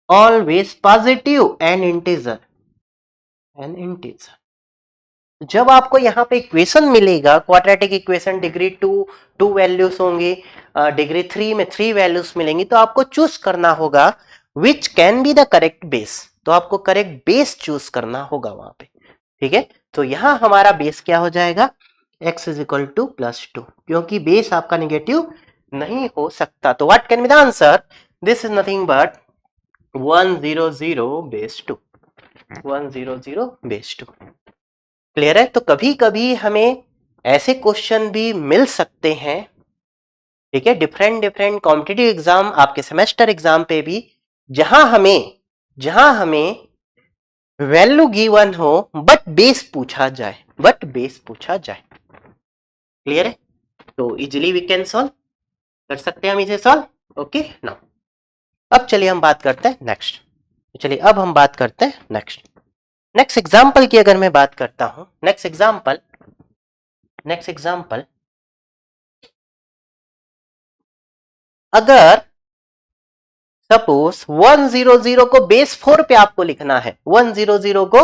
always positive and integer जब आपको यहां पे इक्वेशन मिलेगा क्वाड्रेटिक इक्वेशन, डिग्री 2 वैल्यूज होंगी, डिग्री 3 में 3 वैल्यूज मिलेंगी, तो आपको चूज करना होगा which can be the correct base. तो आपको करेक्ट बेस चूज करना होगा वहां पे। ठीक है, तो यहां हमारा बेस क्या हो जाएगा? x is equal to plus 2, क्योंकि बेस आपका निगेटिव नहीं हो सकता। तो what can be the answer? This is nothing but 100 base 2। 100 base 2। Clear है? तो कभी कभी हमें ऐसे क्वेश्चन भी मिल सकते हैं, ठीक है, डिफरेंट कॉम्पिटिटिव एग्जाम, आपके सेमेस्टर एग्जाम पे भी, जहां हमें वैल्यू गिवन हो बट बेस पूछा जाए, क्लियर है? तो इजिली वी कैन सॉल्व, कर सकते हैं हम इसे सॉल्व। ओके नाउ अब चलिए हम बात करते हैं नेक्स्ट। नेक्स्ट एग्जाम्पल की अगर मैं बात करता हूं, नेक्स्ट एग्जाम्पल अगर सपोज 100 को बेस 4 पे आपको लिखना है, 100 को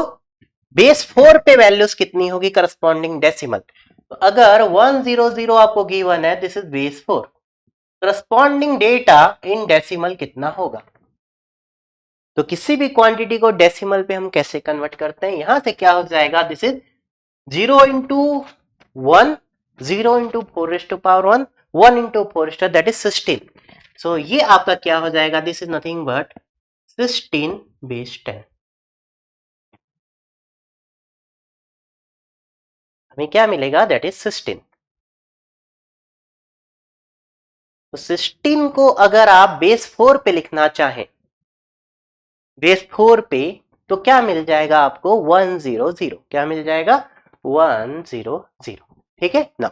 बेस 4 पे वैल्यूज कितनी होगी करस्पॉन्डिंग डेसिमल। तो अगर 100 आपको गिवन है, this is base 4, corresponding data in decimal कितना होगा? तो किसी भी क्वांटिटी को डेसिमल पे हम कैसे कन्वर्ट करते हैं? यहां से क्या हो जाएगा? This is 0 into 1, 0 into 4 to power 1, 1 into 4 that is 16। सो ये आपका क्या हो जाएगा? This is nothing but 16 base 10। हमें क्या मिलेगा? That is 16। तो 16 को अगर आप बेस 4 पे लिखना चाहें, बेस 4 पे, तो क्या मिल जाएगा आपको? 100। क्या मिल जाएगा? 100। ठीक है ना?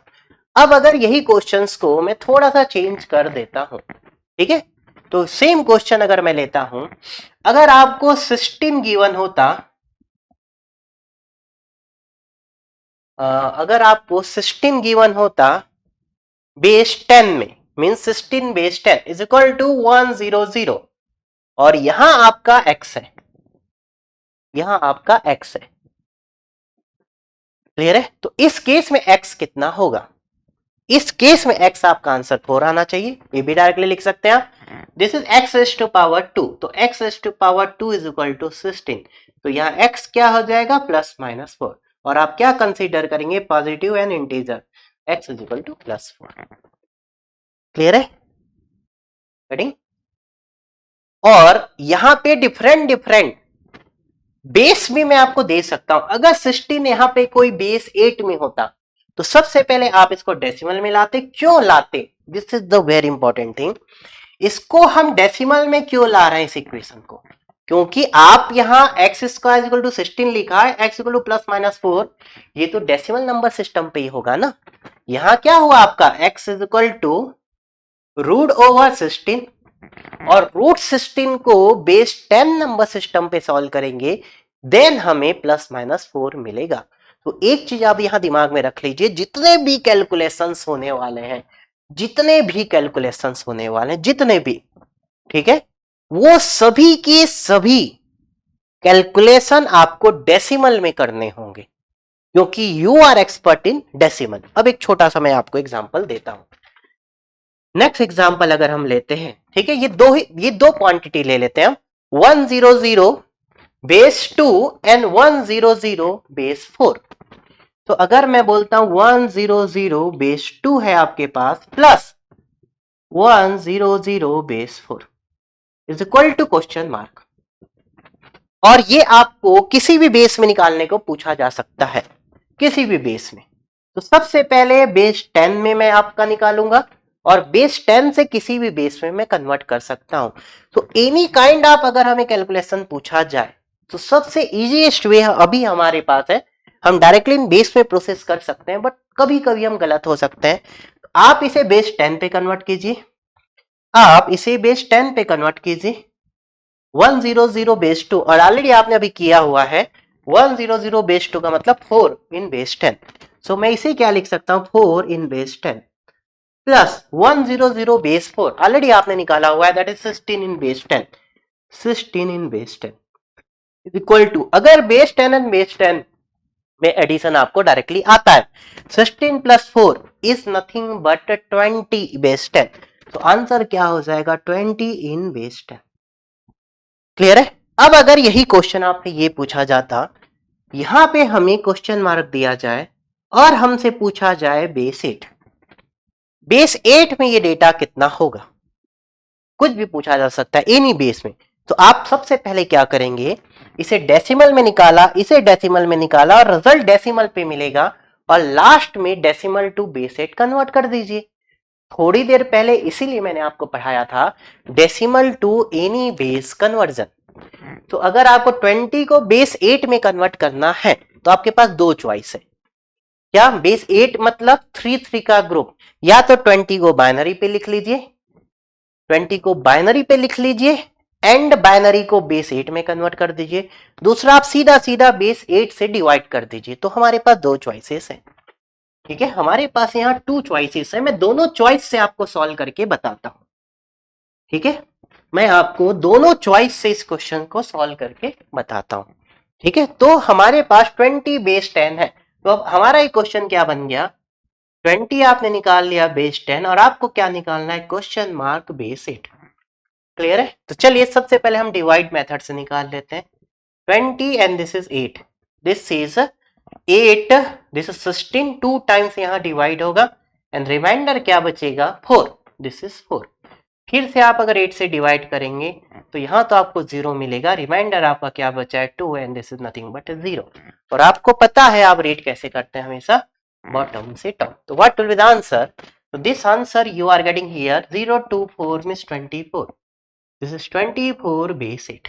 अब अगर यही क्वेश्चंस को मैं थोड़ा सा चेंज कर देता हूं, ठीक है, तो सेम क्वेश्चन अगर मैं लेता हूं, अगर आपको 16 गिवन होता, अगर आपको 16 गिवन होता बेस 10 में, means 16 base 10 is equal to 100 और यहां आपका x है, क्लियर है? तो इस केस में x कितना होगा? इस केस में x आपका आंसर 4 आना चाहिए। ये भी डायरेक्टली लिख सकते हैं आप, this is x raise to power 2। तो x raise to power 2 is equal to 16। तो यहां x क्या हो जाएगा? Plus minus 4। और आप क्या कंसीडर करेंगे? Positive and integer, x is equal to plus 4। Clear है? रेडी? और यहां पे डिफरेंट बेस भी मैं आपको दे सकता हूं। अगर 16 यहां पे कोई बेस 8 में होता तो सबसे पहले आप इसको डेसिमल में लाते। क्यों लाते? This is the very important thing. इसको हम डेसिमल में क्यों ला रहे हैं इस इक्वेशन को? क्योंकि आप यहां एक्स स्क्वायर इक्वल टू 16 लिखा है, x equal to plus minus 4, ये तो डेसिमल नंबर सिस्टम पे ही होगा ना। यहां क्या हुआ आपका x is equal to root over 16, और रूट 16 को बेस 10 नंबर सिस्टम पे सॉल्व करेंगे, देन हमें प्लस माइनस 4 मिलेगा। तो एक चीज आप यहां दिमाग में रख लीजिए, जितने भी कैलकुलेशंस होने वाले हैं, जितने भी कैलकुलेशंस होने वाले हैं, जितने भी, ठीक है, वो सभी के सभी कैलकुलेशन आपको डेसिमल में करने होंगे, क्योंकि you are expert in decimal. अब एक छोटा सा मैं आपको एग्जांपल देता हूं। नेक्स्ट एग्जांपल अगर हम लेते हैं, ठीक है, ये दो क्वांटिटी ले लेते हैं हम, 100 बेस 2 एंड 100 बेस 4। तो अगर मैं बोलता हूं 100 बेस 2 है आपके पास, plus 100 base 4 is equal to question mark. और ये आपको किसी भी बेस में निकालने को पूछा जा सकता है, किसी भी बेस में। तो सबसे पहले बेस 10 में मैं आपका निकालूंगा, और बेस 10 से किसी भी बेस में मैं कन्वर्ट कर सकता हूं। तो एनी काइंड आप अगर हमें कैलकुलेशन पूछा जाए, तो सबसे इजीएस्ट वे अभी हमारे पास है, हम डायरेक्टली बेस में प्रोसेस कर सकते हैं, बट कभी कभी हम गलत हो सकते हैं। तो आप इसे बेस 10 पे कन्वर्ट कीजिए, आप इसे बेस 10 पे कन्वर्ट कीजिए, 100 बेस 2, और ऑलरेडी आपने अभी किया हुआ है, 100 बेस 2 का मतलब 4 इन बेस 10। सो मैं इसे क्या लिख सकता हूं, 4 in base 10 plus 100 base 4, already आपने निकाला हुआ है, that is 16 in base 10, 16 in base 10 is equal to, अगर बेस 10 एंड बेस 10 में एडिशन आपको डायरेक्टली आता है, 16 plus 4 is nothing but 20 base 10। तो आंसर क्या हो जाएगा, 20 इन बेस 10। क्लियर है। अब अगर यही क्वेश्चन आपसे ये पूछा जाता, यहां पे हमें क्वेश्चन मार्क दिया जाए और हमसे पूछा जाए बेस 8, बेस 8 में ये डेटा कितना होगा, कुछ भी पूछा जा सकता है एनी बेस में। तो आप सबसे पहले क्या करेंगे, इसे डेसिमल में निकाला, इसे डेसिमल में निकाला, और रिजल्ट डेसिमल पे मिलेगा, और लास्ट में डेसिमल टू बेस 8 कन्वर्ट कर दीजिए। थोड़ी देर पहले इसीलिए मैंने आपको पढ़ाया था decimal to any base conversion. तो अगर आपको 20 को बेस 8 में कन्वर्ट करना है, तो आपके पास दो चॉइस है। क्या, बेस 8 मतलब 3 का ग्रुप, या तो 20 को बाइनरी पे लिख लीजिए, 20 को बाइनरी पे लिख लीजिए, एंड बाइनरी को बेस 8 में कन्वर्ट कर दीजिए। दूसरा, आप सीधा सीधा बेस 8 से डिवाइड कर दीजिए। तो हमारे पास दो चॉइसेस है, ठीक है, हमारे पास यहाँ 2 चॉइसेस है। मैं दोनों चॉइस से आपको सॉल्व करके बताता हूं, ठीक है, मैं आपको दोनों चॉइस से इस क्वेश्चन को सॉल्व करके बताता हूं, ठीक है। तो हमारे पास 20 बेस 10 है, तो अब हमारा ये क्वेश्चन क्या बन गया, 20 आपने निकाल लिया बेस 10, और आपको क्या निकालना है, क्वेश्चन मार्क बेस 8। क्लियर है। तो चलिए सबसे पहले हम डिवाइड मेथड से निकाल लेते हैं, 20 and this is 8, this is 8, this is 16, 2 times यहां डिवाइड होगा, एंड रिमाइंडर क्या बचेगा, 4, दिस इज 4। फिर से आप अगर 8 से डिवाइड करेंगे, तो यहां तो आपको 0 मिलेगा, रिमाइंडर आपका क्या बचा है, 2, and this is nothing but 0। और आपको पता है आप रेट कैसे करते हैं, हमेशा बॉटम से टॉप। तो what will be the answer, तो this answer you are getting here 0 to 4 means 24, this is 24 base 8।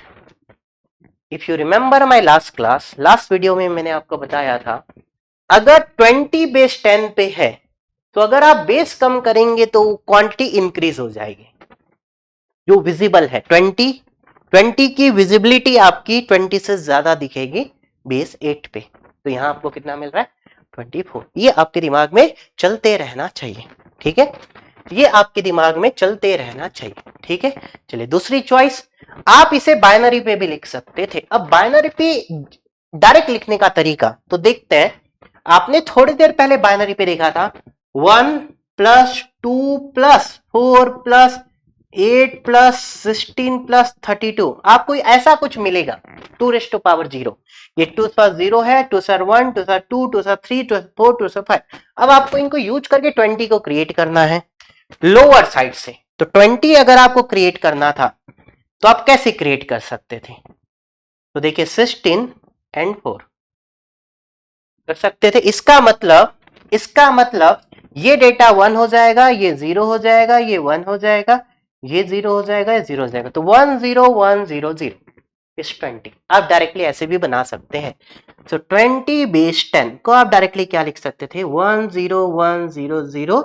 If you remember my last class, last video में मैंने आपको बताया था, अगर 20 बेस 10 पे है, तो अगर आप बेस कम करेंगे तो क्वांटिटी इंक्रीज हो जाएगी, जो विजिबल है 20 की विजिबिलिटी आपकी 20 से ज्यादा दिखेगी बेस 8 पे। तो यहां आपको कितना मिल रहा है, 24। ये आपके दिमाग में चलते रहना चाहिए, ठीक है, ये आपके दिमाग में चलते रहना चाहिए, ठीक है। चलिए दूसरी चॉइस, आप इसे बाइनरी पे भी लिख सकते थे। अब बाइनरी पे डायरेक्ट लिखने का तरीका तो देखते हैं। आपने थोड़ी देर पहले बाइनरी पे देखा था 1 plus 2 plus 4 plus 8 plus 16 plus 32, आपको ऐसा कुछ मिलेगा 2⁻0। ये 2 है, 2 1, 2 2, 3, 4, 5। अब आपको इनको यूज करके 20 को क्रिएट करना है लोअर साइड से। तो 20 अगर आपको क्रिएट करना था, तो आप कैसे क्रिएट कर सकते थे, तो देखिए 16 एंड 4 कर सकते थे। इसका मतलब ये डेटा 1 हो जाएगा, ये 0 हो जाएगा, ये 1 हो जाएगा, ये 0 हो जाएगा, ये 0 हो जाएगा। तो 1 0 1 0 0, इज 20। आप डायरेक्टली ऐसे भी बना सकते हैं। सो 20 बेस 10 को आप डायरेक्टली क्या लिख सकते थे, 10100,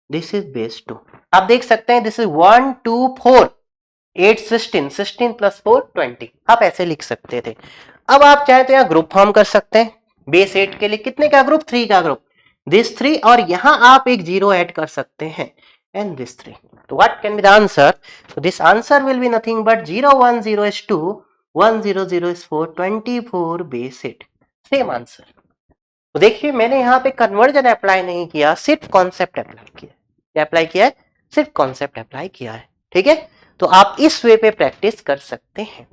दिस इज बेस 2। आप देख सकते हैं दिस इज 1 2 4 8 16, 16 प्लस 4 20, आप ऐसे लिख सकते थे। अब आप चाहे तो यहाँ ग्रुप फॉर्म कर सकते हैं। बेस 8 के लिए कितने का ग्रुप, 3 का ग्रुप, दिस 3, और यहां आप एक 0 ऐड कर सकते हैं एंड दिस 3। तो what can be the answer, so this answer will be nothing but 010 is 2, 100 is 4, 24 base 8, same answer. तो देखिए मैंने यहाँ पे कन्वर्जन अप्लाई नहीं किया, सिर्फ कॉन्सेप्ट अप्लाई किया। क्या अप्लाई किया है, सिर्फ कॉन्सेप्ट अप्लाई किया है। ठीक है, तो आप इस वे पे प्रैक्टिस कर सकते हैं,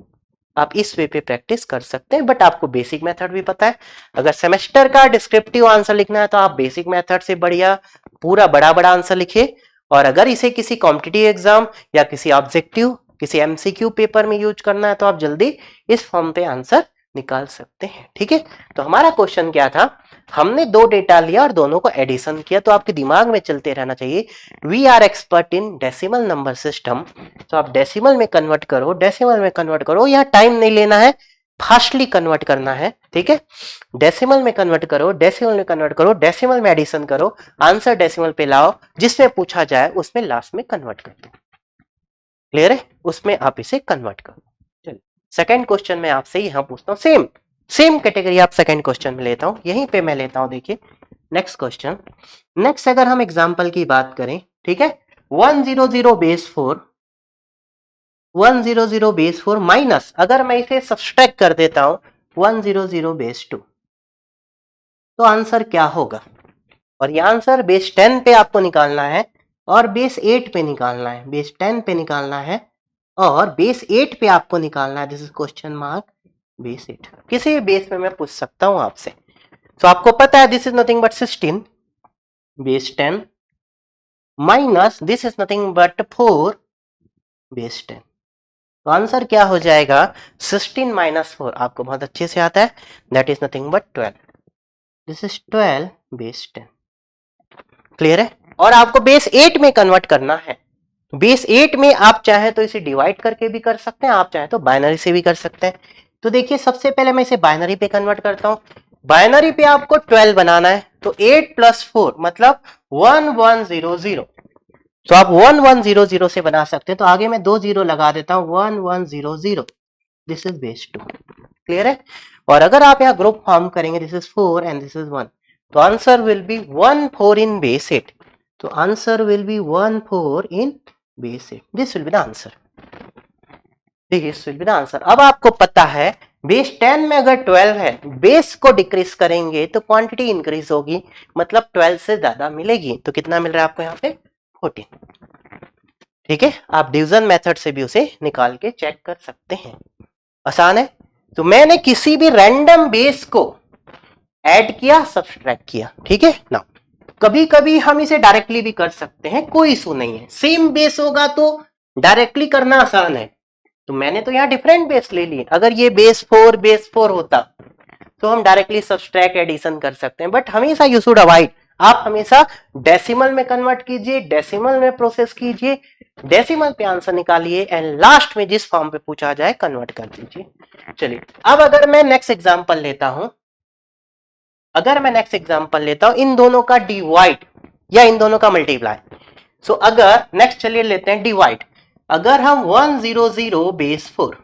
आप इस वे पे प्रैक्टिस कर सकते हैं, बट आपको बेसिक मेथड भी पता है। अगर सेमेस्टर का डिस्क्रिप्टिव आंसर लिखना है तो आप बेसिक मेथड से बढ़िया पूरा बड़ा बड़ा आंसर लिखिए, और अगर इसे किसी कॉम्पिटिटिव एग्जाम या किसी ऑब्जेक्टिव, किसी एमसीक्यू पेपर में यूज करना है तो आप जल्दी इस फॉर्म पे आंसर निकाल सकते हैं। ठीक है, तो हमारा क्वेश्चन क्या था, हमने दो डेटा लिया और दोनों को एडिशन किया। तो आपके दिमाग में चलते रहना चाहिए, we are expert in decimal number system, तो आप डेसिमल में कन्वर्ट करो, डेसिमल में कन्वर्ट करो, यहाँ टाइम नहीं लेना है, फास्टली कन्वर्ट करना है। ठीक है, डेसिमल में कन्वर्ट करो, डेसिमल में कन्वर्ट करो, डेसिमल में एडिशन करो, आंसर डेसिमल पे लाओ, जिसमें पूछा जाए उसमें लास्ट में कन्वर्ट कर दो। क्लियर है, उसमें आप इसे कन्वर्ट करो। चलिए सेकंड क्वेश्चन में आपसे यहां पूछता हूं, सेम कैटेगरी आप सेकंड क्वेश्चन में लेता हूं, यहीं पे मैं लेता हूं। देखिए नेक्स्ट क्वेश्चन, नेक्स्ट अगर हम एग्जांपल की बात करें, ठीक है, 100 बेस 4, 100 बेस 4 माइनस, अगर मैं इसे सब्सट्रैक्ट कर देता हूं 100 बेस 2, तो आंसर क्या होगा। और ये आंसर बेस 10 पे आपको निकालना है और बेस 8 पे निकालना है, बेस 10 पे निकालना है और बेस 8 पे आपको निकालना है। This is question mark base 8। किसी भी बेस में मैं पूछ सकता हूं आपसे। तो आपको पता है this is nothing but 16 base 10 minus this is nothing but 4 base 10। तो आंसर क्या हो जाएगा, 16 माइनस 4 आपको बहुत अच्छे से आता है, that is nothing but 12। This is 12 base 10। Clear है, और आपको बेस 8 में कन्वर्ट करना है। बेस 8 में आप चाहे तो इसे डिवाइड करके भी कर सकते हैं, आप चाहे तो बाइनरी से भी कर सकते हैं। तो देखिए सबसे पहले मैं इसे बाइनरी पे कन्वर्ट करता हूं। बाइनरी पे आपको 12 बनाना है, तो 8 प्लस 4 मतलब 1100। तो आप 1100 से बना सकते हैं, तो आगे मैं 2 जीरो लगा देता हूं, 1100, दिस इज बेस 2। क्लियर है, और अगर आप यहाँ ग्रुप फॉर्म करेंगे, this is 4 and this is 1, तो answer will be 1 4 in base 8। तो answer will be 1 4 in base 8, this will be the answer. This will be the answer. अब आपको पता है बेस 10 में अगर 12 है, बेस को डिक्रीज करेंगे तो क्वांटिटी इंक्रीज होगी, मतलब 12 से ज्यादा मिलेगी। तो कितना मिल रहा है आपको यहाँ पे, 14। ठीक है, आप डिवीजन मेथड से भी उसे निकाल के चेक कर सकते हैं, आसान है। तो मैंने किसी भी रैंडम बेस को ऐड किया, सब्सट्रैक्ट किया। ठीक है ना, कभी कभी हम इसे डायरेक्टली भी कर सकते हैं, कोई इशू नहीं है। सेम बेस होगा तो डायरेक्टली करना आसान है, तो मैंने तो यहाँ डिफरेंट बेस ले लिए। अगर ये बेस 4 होता तो हम डायरेक्टली सब्सट्रैक्ट एडिशन कर सकते हैं, बट हमेशा यू शुड अवॉइड, आप हमेशा डेसिमल में कन्वर्ट कीजिए, डेसिमल में प्रोसेस कीजिए, डेसिमल पे आंसर निकालिए एंड लास्ट में जिस फॉर्म पे पूछा जाए कन्वर्ट कर दीजिए। चलिए अब अगर मैं नेक्स्ट एग्जांपल लेता हूं, अगर मैं नेक्स्ट एग्जांपल लेता हूं इन दोनों का डिवाइड या इन दोनों का मल्टीप्लाई। सो अगर नेक्स्ट चलिए लेते हैं डिवाइड, अगर हम 100 बेस 4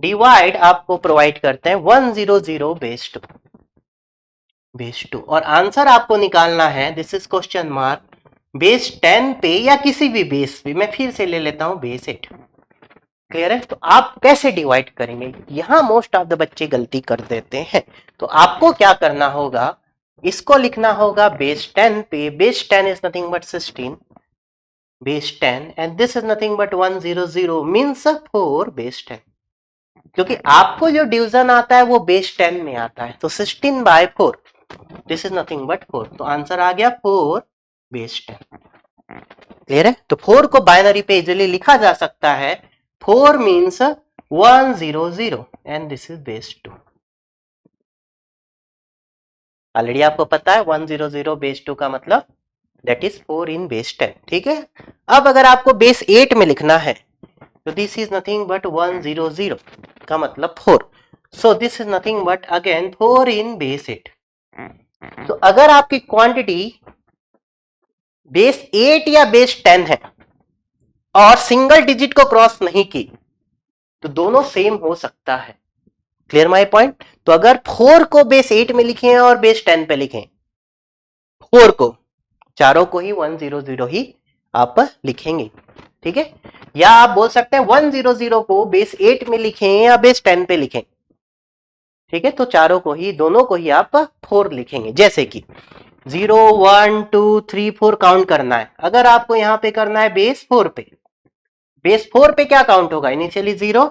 डिवाइड आपको प्रोवाइड करते हैं 100 बेस 2 और आंसर आपको निकालना है, this is question mark base 10 पे या किसी भी बेस पे, मैं फिर से ले लेता हूं बेस 8। क्लियर है, तो आप कैसे डिवाइड करेंगे, यहां मोस्ट ऑफ द बच्चे गलती कर देते हैं। तो आपको क्या करना होगा, इसको लिखना होगा बेस 10 पे, base 10 is nothing but 16 base 10 and this is nothing but 100 means 4 base 10, क्योंकि आपको जो डिवीजन आता है वो बेस 10 में आता है। तो 16 by 4, this is nothing but 4, तो आंसर आ गया 4 बेस 10। क्लियर है, तो 4 को बाइनरी पे इजीली लिखा जा सकता है, 4 means 100 and this is base 2। Already आपको पता है 100 बेस 2 का मतलब दैट इज 4 इन बेस 10। ठीक है, अब अगर आपको बेस 8 में लिखना है तो दिस इज नथिंग बट 100 का मतलब 4. सो this is nothing but again 4 in base 8. तो अगर आपकी क्वांटिटी बेस 8 या बेस 10 है और सिंगल डिजिट को क्रॉस नहीं की तो दोनों सेम हो सकता है. Clear my point. तो अगर 4 को बेस 8 में लिखे और बेस 10 पे लिखें, 4 को, चारों को ही 100 ही आप लिखेंगे. ठीक है. या आप बोल सकते हैं 100 को बेस 8 में लिखें या बेस 10 पे लिखें. ठीक है. तो चारों को ही, दोनों को ही आप 4 लिखेंगे. जैसे कि 0 1 2 3 4 काउंट करना है. अगर आपको यहां पे करना है बेस 4 पे, बेस 4 पे क्या काउंट होगा? इनिशियली 0,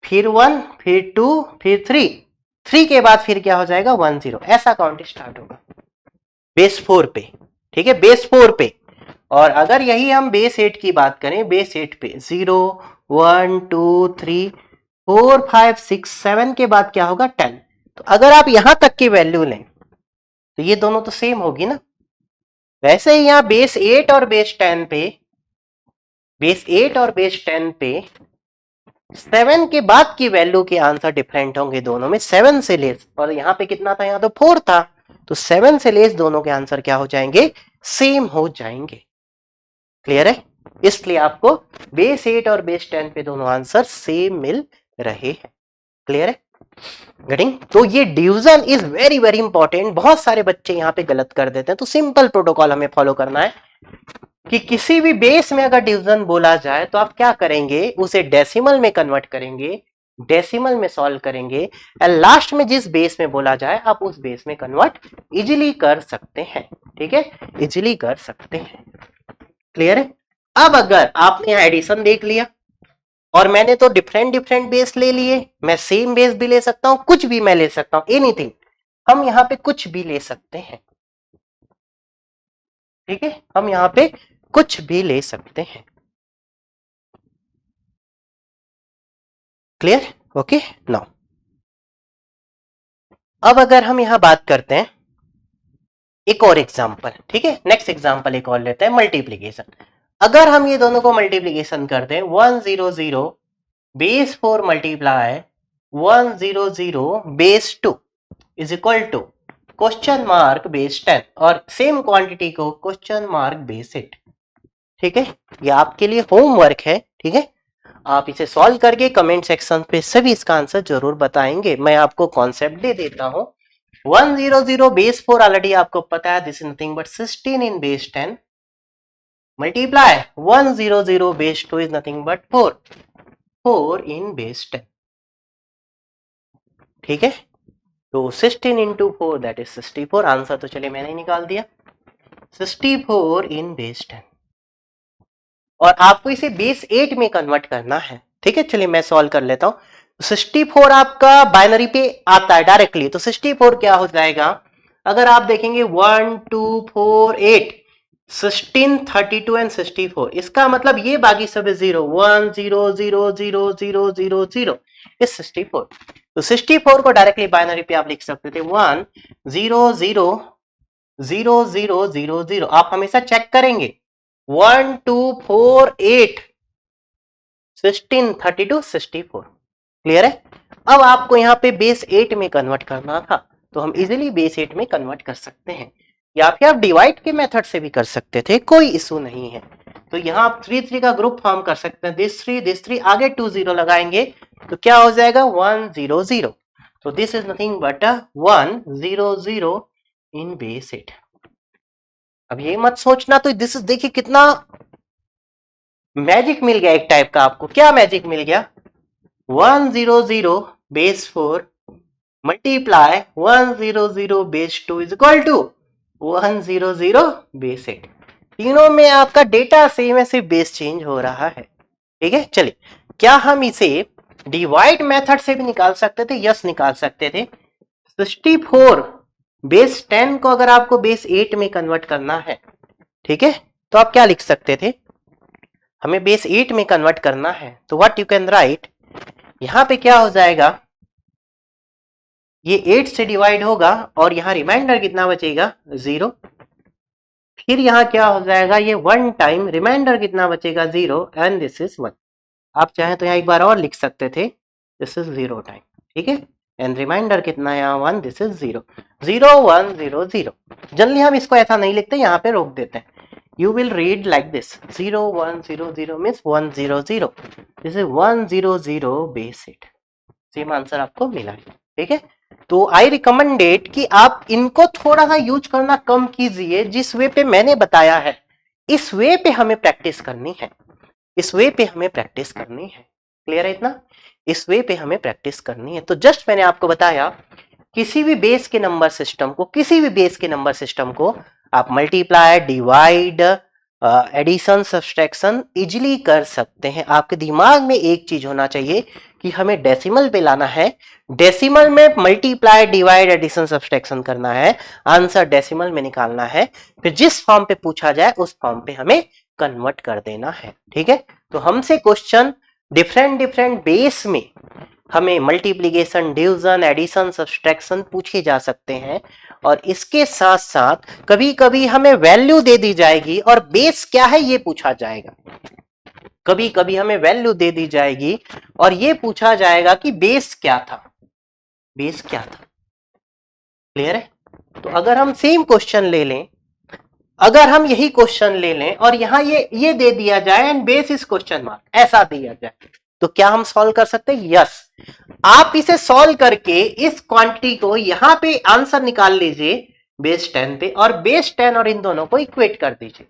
फिर 1, फिर 2, फिर 3, 3 के बाद फिर क्या हो जाएगा? 10. ऐसा काउंट स्टार्ट होगा बेस 4 पे. ठीक है. बेस 4 पे. और अगर यही हम बेस 8 की बात करें, बेस 8 पे 0 1 2 3 4 5 6 7 के बाद क्या होगा? 10. तो अगर आप यहां तक की वैल्यू लें तो ये दोनों तो सेम होगी ना. वैसे ही यहां बेस 8 और बेस 10 पे, बेस 8 और बेस 10 पे 7 के बाद की वैल्यू के आंसर डिफरेंट होंगे दोनों में. 7 से लेस, और यहां पे कितना था? यहां तो 4 था. तो 7 से लेस दोनों के आंसर क्या हो जाएंगे? सेम हो जाएंगे. क्लियर है. इसलिए आपको बेस 8 और बेस 10 पे दोनों आंसर सेम मिल रहे हैं. क्लियर है. गेटिंग. तो ये division is very very important. बहुत सारे बच्चे यहाँ पे गलत कर देते हैं. तो सिंपल प्रोटोकॉल हमें फॉलो करना है कि किसी भी बेस में अगर डिवीजन बोला जाए तो आप क्या करेंगे? उसे डेसिमल में कन्वर्ट करेंगे, डेसिमल में सॉल्व करेंगे, और लास्ट में जिस बेस में बोला जाए आप उस बेस में कन्वर्ट इजिली कर सकते हैं. ठीक है. इजिली कर सकते हैं. क्लियर है. अब अगर आपने यहां एडिशन देख लिया और मैंने तो डिफरेंट डिफरेंट बेस ले लिए, मैं सेम बेस भी ले सकता हूं, कुछ भी मैं ले सकता हूं, एनीथिंग. हम यहां पे कुछ भी ले सकते हैं. ठीक है. हम यहां पे कुछ भी ले सकते हैं. क्लियर. ओके. नाउ अब अगर हम यहां बात करते हैं एक और एग्जांपल. ठीक है. नेक्स्ट एग्जांपल एक और लेते हैं, मल्टीप्लीकेशन. अगर हम ये दोनों को मल्टीप्लीकेशन कर दें, 100 base 4 multiply 100 base 2 is equal to question mark base 10, और सेम क्वांटिटी को क्वेश्चन मार्क बेस 8. ठीक है. ये आपके लिए होमवर्क है. ठीक है. आप इसे सॉल्व करके कमेंट सेक्शन पे सभी इसका आंसर जरूर बताएंगे. मैं आपको कॉन्सेप्ट दे देता हूं. 100 बेस 4 ऑलरेडी आपको पता है, this is nothing but 16 in base 10 multiply 100 base 2 is nothing but 4 in base 10. ठीक है. तो 16 इंटू 4 दैट इज 64. आंसर तो चलिए मैंने ही निकाल दिया, 64 इन बेस 10. और आपको इसे बेस 8 में कन्वर्ट करना है. ठीक है. चलिए मैं सॉल्व कर लेता हूं. 64 आपका बाइनरी पे आता है डायरेक्टली, तो 64 क्या हो जाएगा? अगर आप देखेंगे 1 2 4 8 16 32 एंड 64, इसका मतलब ये बाकी सब 0 1 0 0 0 0 0 0 इस 64. तो 64 को डायरेक्टली बाइनरी पे आप लिख सकते थे 1 0 0 0 0 0 0. आप हमेशा चेक करेंगे 1 2 4 8 16 32 64. क्लियर है. अब आपको यहाँ पे बेस 8 में कन्वर्ट करना था, तो हम इजीली बेस 8 में कन्वर्ट कर सकते हैं, या फिर आप डिवाइड के मेथड से भी कर सकते थे, कोई इशू नहीं है. तो यहाँ आप 3 3 का ग्रुप फॉर्म कर सकते हैं. दिस 3 आगे 2 0 लगाएंगे तो क्या हो जाएगा? 1 0 0. तो this is nothing but 1 0 0 in base 8. अब ये मत सोचना, तो दिस इज, देखिए कितना मैजिक मिल गया एक टाइप का. आपको क्या मैजिक मिल गया? 100 base 4 multiply 100 base 2 is equal to 100 base 8. तीनों में आपका डेटा सेम है, सिर्फ बेस चेंज हो रहा है. ठीक है. चलिए, क्या हम इसे डिवाइड मेथड से भी निकाल सकते थे? यस, निकाल सकते थे. 64 बेस 10 को अगर आपको बेस 8 में कन्वर्ट करना है, ठीक है, तो आप क्या लिख सकते थे? हमें बेस 8 में कन्वर्ट करना है, तो व्हाट यू कैन राइट, यहां पे क्या हो जाएगा? ये 8 से डिवाइड होगा और यहां रिमाइंडर कितना बचेगा? 0. फिर यहां क्या हो जाएगा? ये 1 टाइम रिमाइंडर कितना बचेगा? 0, एंड दिस इज 1. आप चाहें तो यहाँ एक बार और लिख सकते थे, दिस इज 0 टाइम, ठीक है। एंड रिमाइंडर कितना है यहाँ 1, दिस इज 0, 0 1 0 0। जल्दी हम इसको ऐसा नहीं लिखते, यहाँ पे रोक देते हैं। You will read like this, 0 1 0 0 means 1 0 0, this is 1 0 0 base 8। Same answer आपको मिला है, ठीक है। तो आई रिकमेंडेड कि आप इनको थोड़ा सा यूज करना कम कीजिए, जिस वे पे मैंने बताया है इस वे पे हमें प्रैक्टिस करनी है, इस वे पे हमें प्रैक्टिस करनी है। क्लियर है इतना? इस वे पे हमें प्रैक्टिस करनी है। तो जस्ट मैंने आपको बताया, किसी भी बेस के नंबर सिस्टम को, किसी भी बेस के नंबर सिस्टम को आप multiply, divide, addition, subtraction easily कर सकते हैं। आपके दिमाग में एक चीज होना चाहिए कि हमें डेसिमल पे लाना है, डेसिमल में मल्टीप्लाई, डिवाइड, एडिशन, सब्सट्रैक्शन करना है, आंसर डेसिमल में निकालना है, फिर जिस फॉर्म पे पूछा जाए उस फॉर्म पे हमें कन्वर्ट कर देना है, ठीक है। तो हमसे क्वेश्चन डिफरेंट डिफरेंट बेस में हमें मल्टीप्लिकेशन, डिवीजन, एडिशन, सब्सट्रैक्शन पूछे जा सकते हैं, और इसके साथ साथ कभी कभी हमें वैल्यू दे दी जाएगी और बेस क्या है ये पूछा जाएगा। कभी कभी हमें वैल्यू दे दी जाएगी और ये पूछा जाएगा कि बेस क्या था, बेस क्या था। क्लियर है? तो अगर हम सेम क्वेश्चन ले लें, अगर हम यही क्वेश्चन ले लें और यहां ये दे दिया जाए and base is question mark, ऐसा दिया जाए, तो क्या हम सॉल्व कर सकते हैं? यस। आप इसे सॉल्व करके इस क्वांटिटी को यहां पे आंसर निकाल लीजिए बेस 10 पे, और बेस 10 और इन दोनों को इक्वेट कर दीजिए।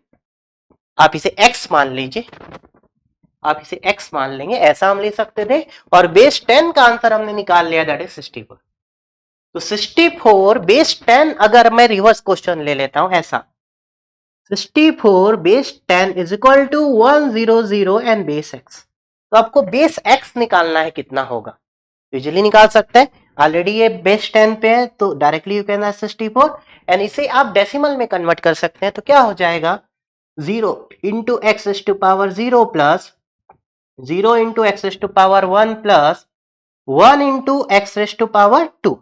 आप इसे x मान लीजिए, आप इसे x मान लेंगे, ऐसा हम ले सकते थे, और बेस 10 का आंसर हमने निकाल लिया, दैट इज 64। तो 64 बेस 10, अगर मैं रिवर्स क्वेश्चन ले लेता हूं ऐसा, 64 base 10 is equal to 100 and base x। तो आपको बेस x निकालना है, कितना होगा इजीली निकाल सकते हैं। ऑलरेडी ये बेस 10 पे है, तो डायरेक्टली यू कैन 64, एंड इसे आप डेसिमल में कन्वर्ट कर सकते हैं। तो क्या हो जाएगा, 0 इंटू एक्स एस to power 0 plus 0 into x एस to power 1 plus 1 into x एस टू पावर 2।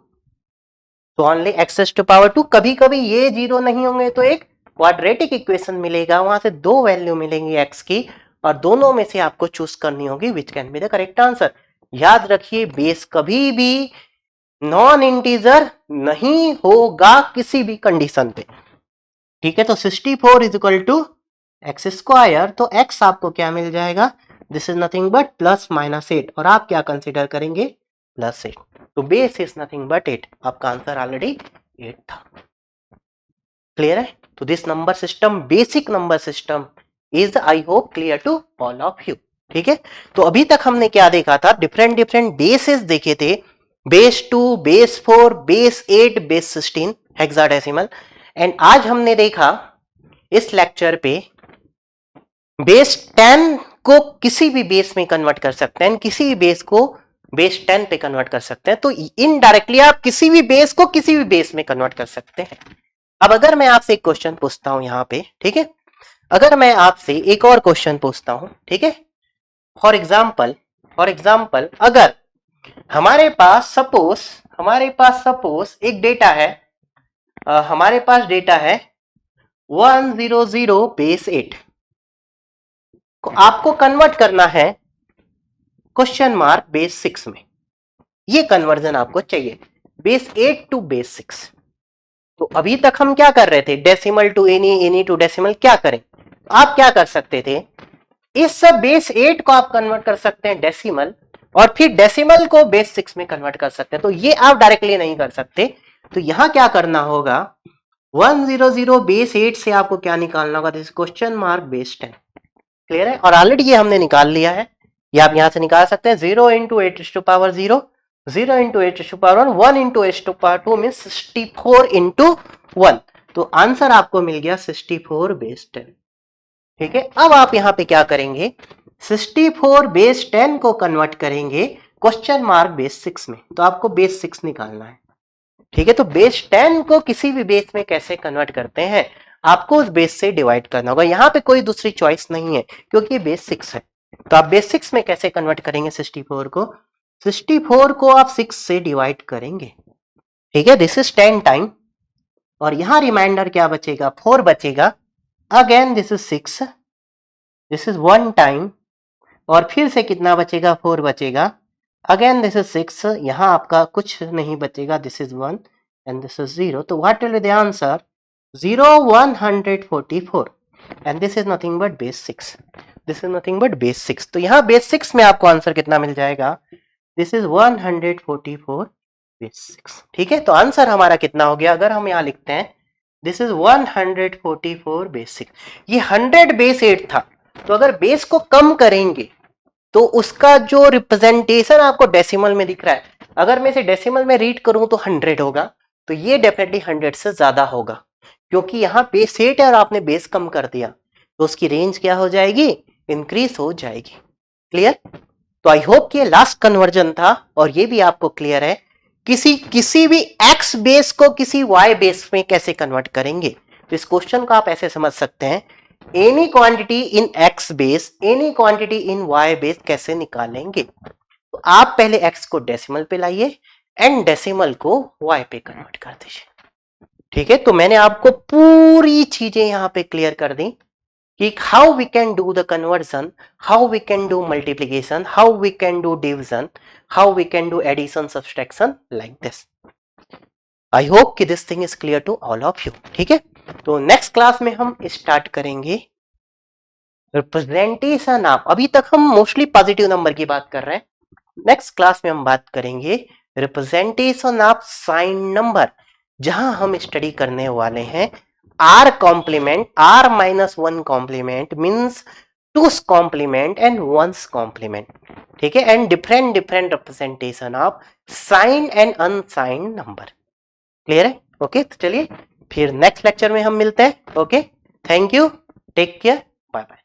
तो ओनली एक्स एस टू पावर 2। कभी कभी ये 0 नहीं होंगे तो एक क्वाड्रेटिक इक्वेशन मिलेगा, वहां से दो वैल्यू मिलेंगी x की, और दोनों में से आपको चूज करनी होगी which can be the correct answer. याद रखिए, बेस कभी भी नॉन इंटीजर नहीं होगा किसी भी कंडीशन पे, ठीक है। तो 64 is equal to x square, तो x आपको क्या मिल जाएगा, this is nothing but plus minus 8, और आप क्या कंसीडर करेंगे, प्लस 8। तो बेस इज नथिंग बट 8, आपका आंसर ऑलरेडी 8 था। क्लियर है? तो this number system, basic number system is I hope clear to all of you, ठीक है। तो अभी तक हमने क्या देखा था, डिफरेंट डिफरेंट बेसेस देखे थे, base 2, base 4, base 8, base 16 hexadecimal. And आज हमने देखा इस लेक्चर पे बेस 10 को किसी भी बेस में कन्वर्ट कर सकते हैं, किसी भी बेस को बेस 10 पे कन्वर्ट कर सकते हैं। तो इनडायरेक्टली आप किसी भी बेस को किसी भी बेस में कन्वर्ट कर सकते हैं। अब अगर मैं आपसे एक क्वेश्चन पूछता हूं यहां पे, ठीक है, अगर मैं आपसे एक और क्वेश्चन पूछता हूं, ठीक है, फॉर एग्जाम्पल अगर हमारे पास सपोज एक डेटा है, हमारे पास डेटा है 100 बेस 8 को आपको कन्वर्ट करना है क्वेश्चन मार्क बेस 6 में। ये कन्वर्जन आपको चाहिए, बेस 8 टू बेस 6। तो अभी तक हम क्या कर रहे थे, decimal to any to decimal, क्या करें, आप क्या कर सकते थे, इस बेस 8 को आप कन्वर्ट कर सकते हैं डेसिमल, और फिर डेसिमल को बेस 6 में कन्वर्ट कर सकते हैं। तो ये आप डायरेक्टली नहीं कर सकते, तो यहां क्या करना होगा, 100 बेस 8 से आपको क्या निकालना होगा, this question mark base 10। Clear है? और ऑलरेडी ये हमने निकाल लिया है, ये आप यहां से निकाल सकते हैं, 0 into 8 to power 0, 0 into 8 to power 1 into H to power 2 mean 64 into 1। तो आंसर आपको मिल गया 64 बेस 10, ठीक है। अब आप यहां पे क्या करेंगे, 64 बेस 10 को कन्वर्ट करेंगे क्वेश्चन मार्क बेस 6 में, तो आपको बेस 6 निकालना है, ठीक है। तो बेस 10 को किसी भी बेस में कैसे कन्वर्ट करते हैं, आपको उस बेस से डिवाइड करना होगा, यहां पे कोई दूसरी चॉइस नहीं है क्योंकि बेस 6 है। तो आप बेस 6 में कैसे कन्वर्ट करेंगे 64 को, 64 को आप 6 से डिवाइड करेंगे, ठीक है, दिस इज 10 टाइम, और यहां रिमाइंडर क्या बचेगा, 4 बचेगा, again this is 6, this is 1 time, और फिर से कितना बचेगा, 4 बचेगा। अगेन दिस इज 6, यहाँ आपका कुछ नहीं बचेगा, this is 1 and this is 0। तो what will be the answer, 0 144 and this is nothing but base 6, this is nothing but base 6। तो यहाँ बेस 6 में आपको आंसर कितना मिल जाएगा, दिस इज 144 बेस 6। ठीक है, तो आंसर हमारा कितना हो गया, अगर हम यहाँ लिखते हैं दिस इज 144 बेस 6, ये 100 बेस 8 था। तो अगर बेस को कम करेंगे तो उसका जो रिप्रेजेंटेशन आपको डेसिमल में दिख रहा है, अगर मैं इसे डेसिमल में रीड करूं तो 100 होगा, तो ये डेफिनेटली 100 से ज्यादा होगा, क्योंकि यहाँ बेस 8 है और आपने बेस कम कर दिया, तो उसकी रेंज क्या हो जाएगी, इंक्रीज हो जाएगी। क्लियर? तो आई होप कि ये लास्ट कन्वर्जन था और ये भी आपको क्लियर है किसी भी एक्स बेस को किसी वाई बेस में कैसे कन्वर्ट करेंगे। तो इस क्वेश्चन को आप ऐसे समझ सकते हैं, any quantity in x base, any quantity in y base कैसे निकालेंगे। तो आप पहले एक्स को डेसिमल पे लाइए एंड डेसिमल को वाई पे कन्वर्ट कर दीजिए। ठीक है, तो मैंने आपको पूरी चीजें यहां पे क्लियर कर दी कि how we can do the conversion, how we can do multiplication, how we can do division, how we can do addition subtraction like this. I hope कि this thing is clear to all of you. ठीक है, तो next class में हम start करेंगे representation of, अभी तक हम मोस्टली पॉजिटिव नंबर की बात कर रहे हैं, नेक्स्ट क्लास में हम बात करेंगे रिप्रेजेंटेशन ऑफ साइन नंबर, जहां हम स्टडी करने वाले हैं R complement, R minus 1 complement means 2's complement and 1's complement. ठीक है, and different representation of sign and unsign number. Clear है? ओके, तो चलिए फिर नेक्स्ट लेक्चर में हम मिलते हैं। Okay, thank you, take care, bye bye.